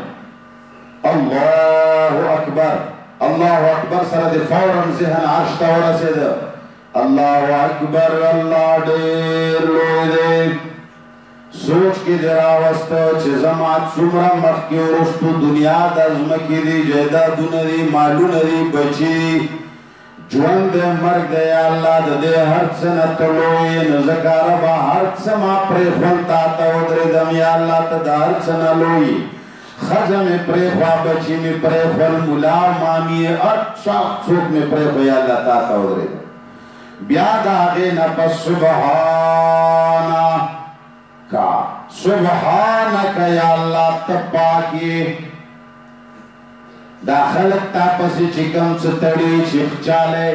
الله اکبر الله اکبر سره د فورا ذهن عرش ته ورسېده الله اکبر الله ډېر لوی دی سوچ کې دې راوسته چې زما څومره مخکې وروستو دنیا د ځمکې دي جایدادونه دي مالونه دي بچي ژوند دی مرګ دی یا الله د دې هر څه نه ته لوی یې نو ځکه ربه هر څه ما پرېښول تا ته ودرېدم یا الله ته د هر څه نه لوی ښځه مې پرېښوه بچي مې پرېښول ملا او مامي یې هر څوک مې پرېښو یا الله تا ته ودرېدم بیا د هغې نه پس سبحانک یا الله ته پاک یې دا خلک تا پسې چې کوم څه تړي چې چاله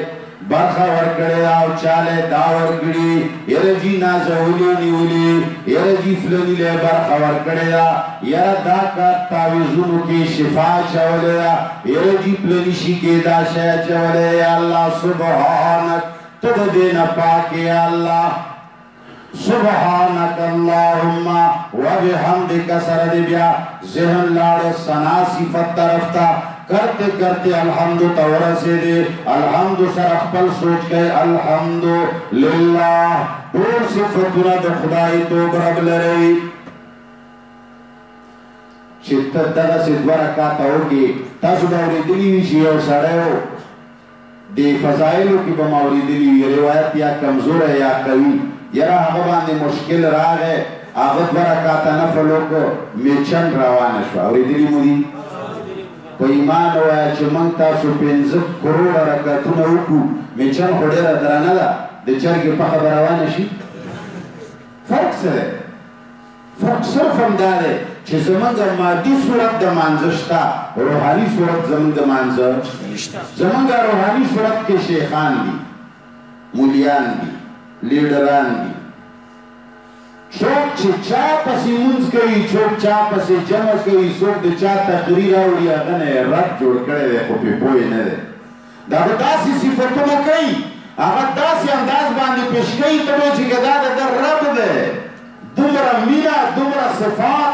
برخه ورکړې او چاله دا ورکړي یره جی نازولي نیولي یره جی فلني له برخه ورکړې یره دا کار تعویذونو کې شفا چولې یره جی فلني شي کې دا شی چولې یا الله سبحانک ته دې نه پاک یا الله سبحانك اللهم وبحمدك سرد بیا ذہن لاړو ثنا صفت طرف تا کرتے کرتے الحمد تورسے دے الحمد سر خپل سوچ گئے الحمد للہ ټول صفتونه د خدای توب رب لري چې ته دغسې 2 رکعاته وکړې تاسو به اورېدلي وي چې یو سړی و د فضایلو کې به م اورېدلي وي روایت یا کمزوری یا قوي یاره هغه باندې مشکل راغی هغه 2 رکعاته نفل وکړو میچن روانه شوه اورېدلي مو دي په ایمان ووایه چې موږ تاسو 5 کروړه رکعتونه وکړو میچن خو ډېره درنه ده د چرګې پخه به روانه شي فرق څه دی فرق صرف هم دا دی چې زمونږ مادي صورت د مانځه شته روحاني صورت زمونږ د مانځه زمونږ روحاني صورت کې شیخان دي مولیان دي لیډران دي څوک چې چا پسې لمونځ کوي څوک چا پسې جمع کوي څوک د چا تقریر اوري هغه نه یې رد جوړ کړی دی خو پې پوه نه دی دا به داسې صفتونه کوي هغه داسې انداز باندې پیش کوي ته وایي چې دا د ده رب دی دومره مینه دومره صفات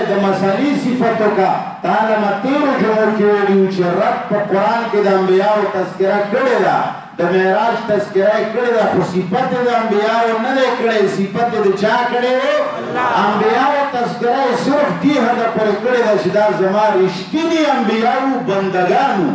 د مسلې صفتو کا تعالی ما تیرو جمعو کې ویلي وو چې رب په قرآن کې د انبیاو تذکره کړې ده د معراج تذکره یې کړې ده خو صفت یې د انبیاو نه دی کړی صفت یې د چا کړی و انبیاو تذکره یې صرف دې حده پورې کړې ده چې دا زما رښتیني انبیاو بندګانو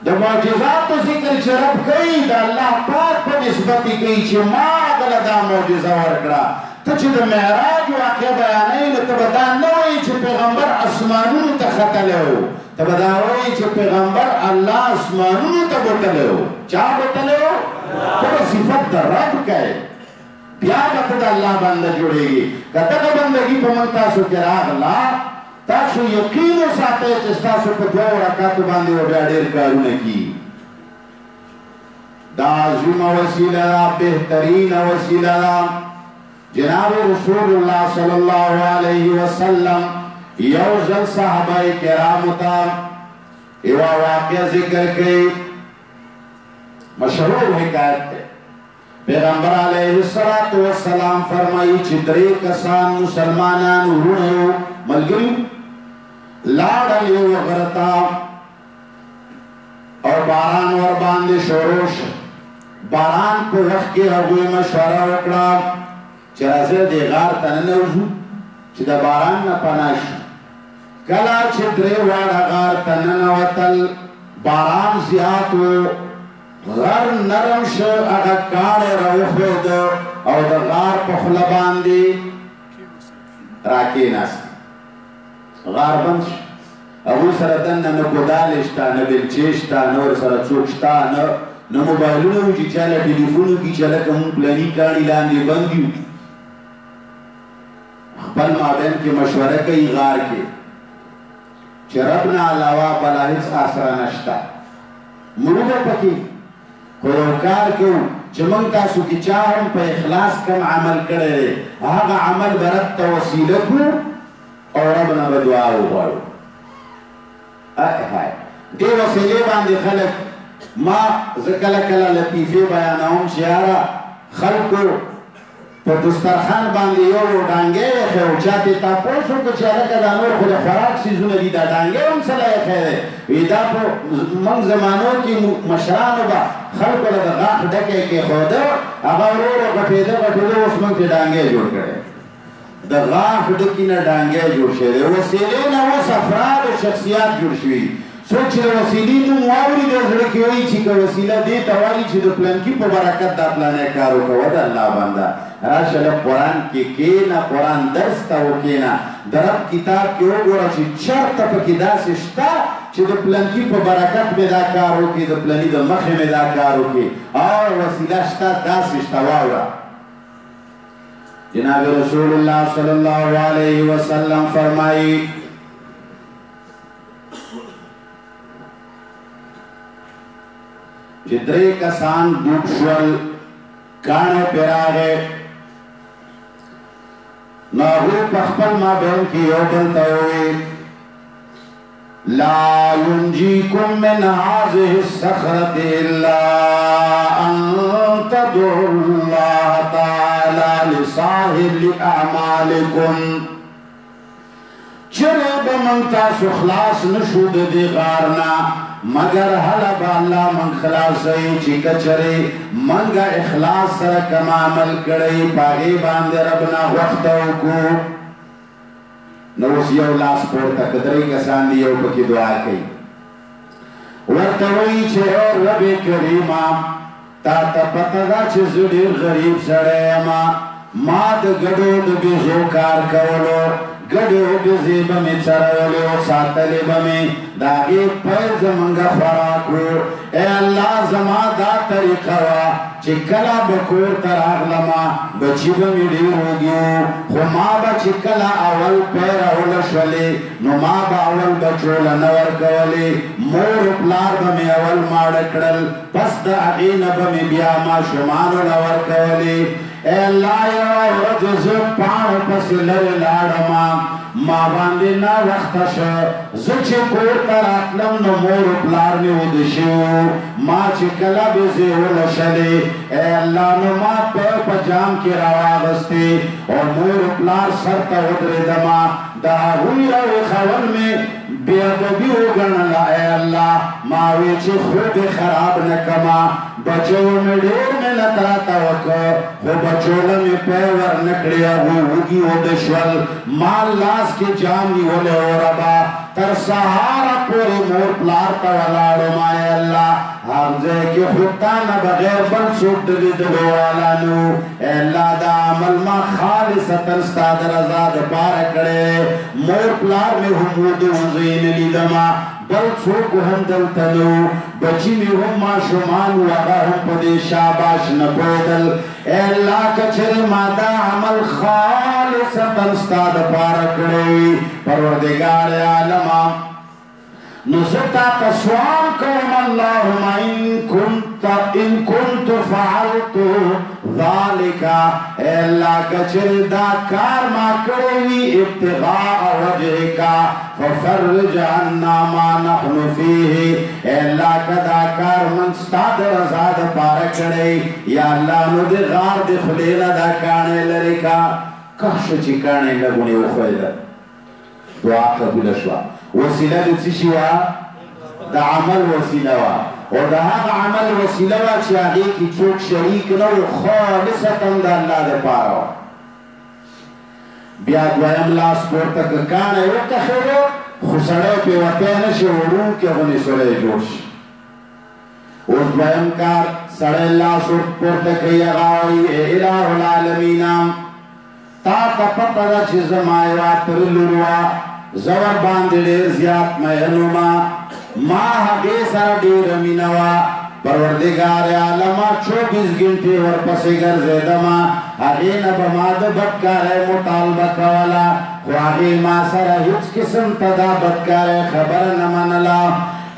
د معجزاتو ذکر چې رب کوي د الله پاک په نسبت یې کوي چې ما هغه دا معجزه ورکړه ته چې د معراج واقع بیانوي نو ته به دا نه وایي چې پیغمبر اسمانونو ته ختلی و ته به دا وایي چې پیغمبر الله اسمانونو ته بوتلی و چا بوتلی و ته به صفت د رب کوي بیا به ته د الله بنده جوړېږي که دغه بندګي په موږ تاسو کې راغله تاسو یقین وساتئ چې ستاسو په 2 رکعاتو باندې به بیا ډېر کارونه کیږي دا عظیمه وسیله ده بهترینه وسیله ده جناب رسول الله صلی الله علیه وسلم یو ځل صحابه کرامو ته یوه واقعه ذکر کوي مشهور حکایت دی پیغمبر علیه السلام فرمایي چې 3 کسان مسلمانان وروڼه یو ملګري لاړل یو غره ته او باران ور باندې شروع شو باران په وخت کې هغوی مشوره وکړه چې راځه دې غار ته ننوځو چې د باران نه پناه شو کله چې 3 واړه غار ته ننوتل باران زیات و غر نرم شو هغه کاڼی راوښوید او د غار په خوله باندې راکېناست غار بند شو هغوی سره دننه نه ګودالې شته نه بلچې شته نه ورسره څوک شته نه موبایلونه وو چې چا له ټلیفون وکړي چې هلکه مونږ پلاني کاڼي لاندې بند یو خپل مابین کې مشوره کوي غار کې چې رب نه علاوه بله هېڅ آسره نشته مړو به پکې خو یو کار کوو چې موږ تاسو کې چا هم په اخلاص کم عمل کړی دی هغه عمل به رب ته وسیله کړو او رب نه به دعا وغواړو دې وسیلې باندې خلک ما زه کله کله لطیفې بیانوم چې یاره خلکو په دسترخوان باندې یو ډانګی ایښی و چا ترې تپوس وکړو چې هلکه دا نور خو د خوراک څیزونه دي دا ډانګی هم څه له ایښی دی وایي دا په موږ زمانو کې مشرانو به خلکو له د غاښ ډکی کېښوده هغه ورو ورو غټېده اوس موږ ترې ډانګی جوړ کړی د غاښ ډکي نه ډانګی جوړ شوی دی وسیلې نه اوس افراد او شخصیات جوړ شوي څوک چې د وسیلې نوم واوري د زړه کې وایي چې که وسیله دې ته وایي چې د پلانکي په برکت دا پلانی کار وکوه د الله بنده راشه له قرآن کې کښېنه قرآن درس ته وکښېنه د رب کتاب کې وګوره چې چېرته پکې داسې شته چې د پلانکي په برکت مې دا کار وکړي د پلاني د مخې مې دا کار وکړي او وسیله شته داسې شته واوره جناب رسول الله صلی الله علیه وسلم فرمایي چې 3 کسان ډوب شول کاڼی پرې راغی نو هغوی په خپل مابین کې یو بل ته وویل لا ينجيكم من هذه الصخرة إلا أن تدعوا الله تعالى لصاحب أعمالكم چرے بمن تاسو خلاص نشو د دې غار نه مگر هله به الله من خلاصوي چې کچرې منګه اخلاص سره کم عمل کړی په هغې باندې رب نه غوښته وکړو نو اوس یو لاس پورته که 3 کسان دي یو پکې دعا کوي ورته وایي چې او رب کریمه تا ته پته ده چې زه ډېر غریب سړی یم ما د ګډو د بیزو کار کولو ګډې بیزې به مې څرولې او ساتلې به مې د هغې پی زمونږه خوراک و ای الله زما دا طریقه وه چې کله به کور ته راغلمه بچي به مې ډېر وږي خو ما به چې کله اول پی راوله شولې نو ما به اول بچو له نه ورکولې مور پلار به مې اول ماړه کړل پس د هغې نه به مې بیا ماشومانو له ورکولې اے اللہ یو ورځ زه پاڼو پسې لرې لاړم ما باندې نا وخت شو زه چې کور ته راتلم نو مور پلار مې ویده شوي ما چې کله بیزې ولوشلې اے الله نو ما په جام کې راواغستې او مور پلار سر ته ودرېدم د هغوی راوښول مې بېادبي وګڼله اے الله ما وی چې خوب یې خراب نه کړمه بچو مې ډېر محنت راته وکړ خو بچو له مې پی ورنه کړې هغوی وږي وده شول ما لاس کې جام نیولی و ربا تر سهاره پورې مور پلار ته ولاړم اے الله هر ځای کې خو تا نه بغیر بل څوک د لیدلو والا نو اے الله دا عمل ما خالصتا ستا د رضا دپاره کړی مور پلار مې هم وده وزوی نه لیدمه بل څوک هم دلته نو بچي مې هم ماشومان و هغه هم په دې شاباش نه پوهېدل ای الله که چېرې ما دا عمل خالصتا ستا دپاره کړی پروردګار عالمه نو زه تا ته سوال کوم اللهم ان كنت فعلت ذلك اے الله که چېرې دا کار ما کړی وي ابتغاء وجهك ففرج عنا ما نحن فيه اے الله که دا کار من ستا د رضا دپاره کړی یا الله نو د غار د خولې نه دا کاڼی لرې کا کښ چې کاڼی لږونې وښویده دعا قبوله شوه وسیله د څه شي وه د عمل وسیله وه او د هغه عمل وسیله وه چې هغې کې څوک شریک نه و خالصتا د الله دپاره وه بیا دویم لاس پورته که کاڼی وکښېدو خو سړی پرې وتی نه شي وړونکې غوندې سړی جوړ شي اوس دویم کار سړی لاس پورته کوي هغه وایي ای اله العالمین تا ته پته ده چې زما یوه تره لور وه زه ورباندې ډېر زیات مین ومه ما هغې سره ډېره مینه وه پروردګار عالمه 24 ګنټې ورپسې ګرځېدمه هغې نه به ما د بدکارۍ مطالبه کوله خو هغې ما سره هېڅ قسم ته دا بدکارۍ خبره نه منله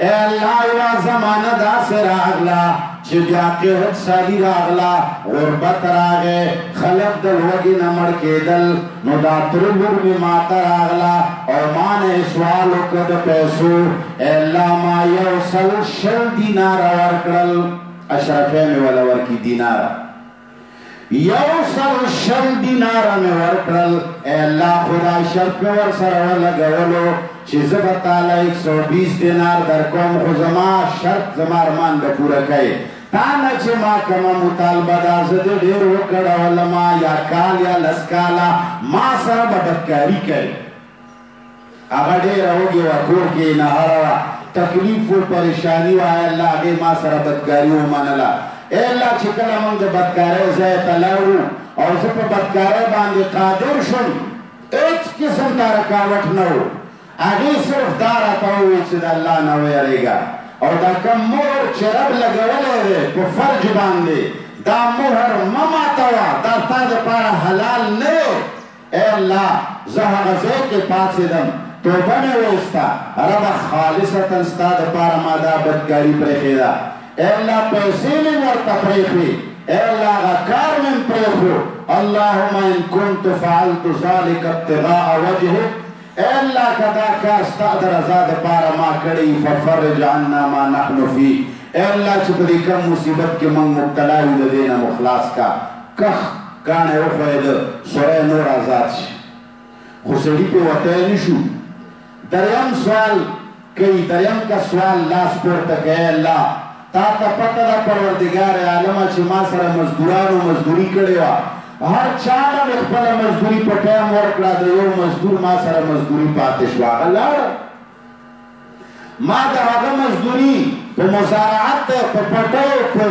ای الله یوه زمانه داسې راغله چې بیا قحط سالي راغله غربت راغی خلک د لوږې نه مړ کېدل نو دا تره لور مې ما ته راغله او ما نه یې سوال وکړه د پیسو ای الله ما 100 دیناره ورکړل اشرفی مې وله ورکړي دیناره 100 دیناره مې ورکړل ای الله خدای شرط مې ورسره ولګولو چې زه به تاله 120 دینار درکوم خو زما شرط زما ارمان به پوره کوي تا نه چې ما کومه مطالبه ده زه دې ډېر وکړولما یا کال یا لس کاله ما سره به بدکاري کوي هغه ډېره وږې وه کور کې یې نهاره وه تکلیف و پریشاني وه ای الله هغې ما سره بدکاري ومنله ای الله چې کله موږ د بدکارۍ ځای ته لاړو او زه په بدکارۍ باندې قادر شم هېڅ قسم ته رکاوټ نه و هغې صرف دا راته وویل چې د الله نه ویرېږه او دا کوم مهر چې رب لګولی دی په فرج باندې دا مهر مه ماتوه دا تا دپاره حلال نه دی ای الله زه هغه ځای کې پاڅېدم توبه مې وایسته ربه خالصتا ستا دپاره ما دا بدکاري پرېښې ده ای الله پیسې مې ورته پرېښې ای الله هغه کار مې پرېښو اللهم ان كنت فعلت ذلك ابتغاء وجهك اے اللہ کا دا کار ستا د رضا دپاره ما کړی ففرج عنا ما نحن فيه اے الله چې په دې کم مصیبت کې موږ مبتلا یو د دې نه مو خلاص کا کښ کاڼی وښویده سړی نور آزاد شي خو سړي پرې وتی نه شو دریم سوال کوي دریم کا سوال لاس پورته کوي الله تا ته پته ده پروردګار عالمه چې ما سره مزدورانو مزدوري کړې وه هر چا نه مې خپله مزدوري په ټایم ورکړه د یو مزدور ما سره مزدوري پاتې شوه هغه لاړه ما د هغه مزدوري په مزارعت په پټیو په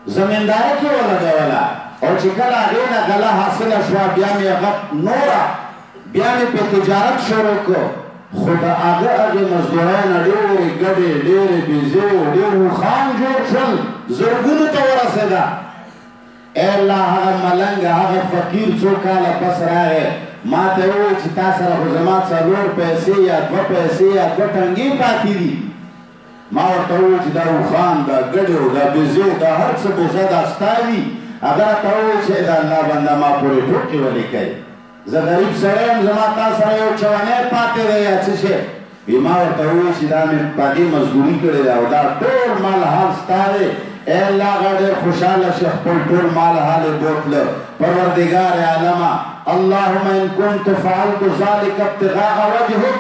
زمینداری کې ولګوله او چې کله هغې نه غله حاصله شوه بیا مې هغه نوره بیا مې پې تجارت شروع کړو خو د هغې مزدورۍ نه ډېرې ګډې ډېرې بیزې ډېر اوښان جوړ شول زرګونو ته ورسېده ای الله هغه ملنګ هغه فقیر څو کاله پس راغی ما ته یې وویل چې تا سره خو زما 4 پیسې یا 2 پیسې یا 2 ټنګې پاتې دي ما ورته وویل چې دا اوښان دا ګډې دا بیزې دا هر څه بوزه دا ستا وي هغه راته وویل چې د الله بنده ما پورې ټوکې ولې کوي زه غریب سړی یم زما تا سره یو چونی پاتې دی یا څه شی وي ما ورته وویل چې دا مې په دې مزدوري کړې ده او دا ټول مال حال ستا دی ای الله هغه ډېر خوشحاله شي خپل ټول مال حال یې بوتله پروردګار عالمه اللهم ان كنت فعلت ذلك ابتغاء وجهك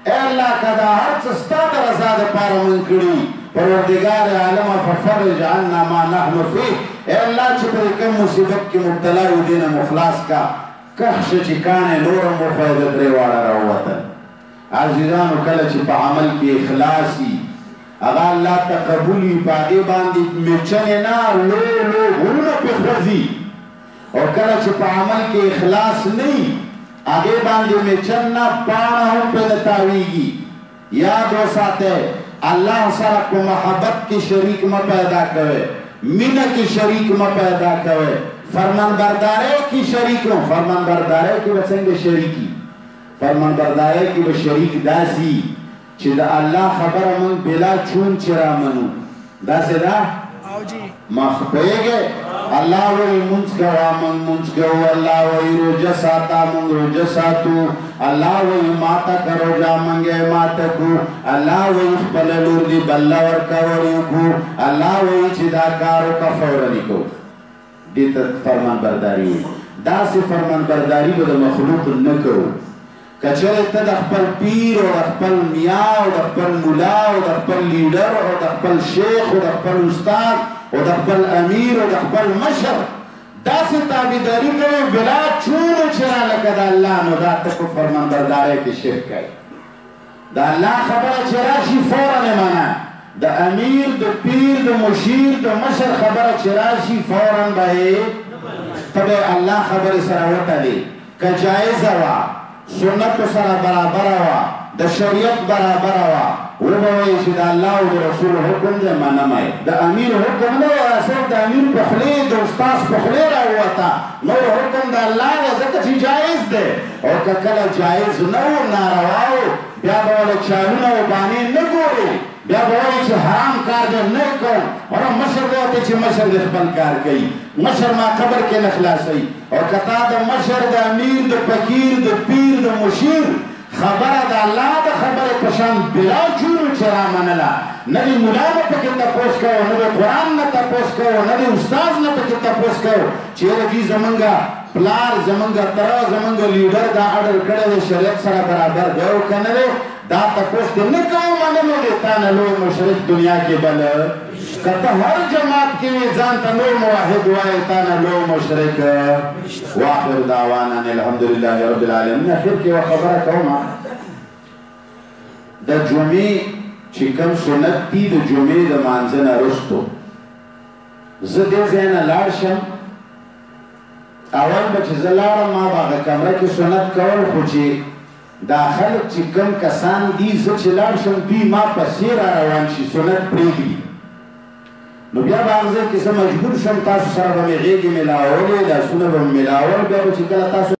ای الله که دا هر څه ستا د رضا دپاره مونږ کړي پروردګار عالمه ففرج عنا ما نحن فيه ای الله چې په کوم مصیبت کې مبتلا یو دې نه مو خلاص کا کښ چې کاڼې نور هم وښیه د درې واړه راووتل عزیزانو کله چې په عمل کې اخلاص وي هغه الله تقبل وي په هغې باندې میچنې نه لو غرونه پې خوځي او کله چې په عمل کې اخلاص نه وي هغې باندې میچن نه پاڼه هم پې نه تاویږي یاد وساتئ الله سره په محبت کې شریک مه پیدا کوئ مینه کې شریک مه پیدا کوئ فرمانبردارۍ کې شریک نو فرمانبردارۍ کې به څنګه شریکي فرمانبردارۍ کې به شریک داسي چې د الله خبره مونږ بلا چون چې رامنو داسې ده مخ پوهېږې الله وایي مونځ کوه مونږ مونځ کوو الله وایي روژه ساته مونږ روژه ساتو الله وایي ماته که روژه مونږ یې ماته کړو الله وایي خپله لور دې بله ورکول یې کړو الله وایي چې دا کار وکړه فوراً یې کوو دې ته فرمانبرداري وایي داسې فرمانبرداري به د مخلوق نه کوو که چېرې ته د خپل پیر او د خپل میا او د خپل ملا او د خپل لیډر او د خپل شیخ او د خپل استاد او د خپل امیر او د خپل مشر داسې تابعداري کوې بلا چونو چې را لکه د الله نو دا ته په فرمانبردارۍ کې شرک کوې د الله خبره چې راشي فوراً یې منه د امیر د پیر د مشیر د مشر خبره چې راشي فوراً به یې ته به الله خبرې سره وتلې که جایزه وه سنتو سره برابره وه د شریعت برابره وه وبوایي چې د الله او د رسول حکم دی منم یې د امیر حکم نه و صرف د امیر په خولې د استاذ په خولې راووته نور حکم د الله دی ځکه چې جایز دی او که کله جایز نه و ناروا و بیا به ولې چالونه و بانې نه ګورې بیا به وایي چې حرام کار دی نه کوم هره مشر دی ورته چې مشر دی خپل کار کوي مشر ما قبر کې نه خلاصوي او که تا د مشر د امیر د فقیر د پیر د مشیر خبره د الله د خبرې په شان بلا چونو چې رامنله نه د ملا نه پکې تپوس کوو نه د قرآن نه تپوس کوو نه د استاذ نه پکې تپوس کوو چې یاره جي زمونږ پلار زمونږ تره زمونږ لیډر دا اډر کړی دی شریعت سره برابر دی او که نه دی دا تپوس دې نه کوو منلو دی تا نه لوی مشرک دنیا کې بل که ته هر جماعت کې وي ځان ته لوی موحد وایې تا نه لوی مشرک واخر دعوانا الحمدلله رب العالمین اخر کې یوه خبره کوم د جمعې چې کوم سنت دي د جمعې د مانځه نه وروستو زه دې ځای نه لاړ شم اول به چې زه لاړم ما به هغه کمره کې سنت کول خو چې دا خلک چې کوم کسان دي زه چې لاړ شم دوی ما پسې را روان شي سنت پرېږدي نو بیا به هغه ځای کې زه مجبور شم تاسو سره به مې غېږې ملاولې لاسونه به مې ملاول بیا به چې کله تاسو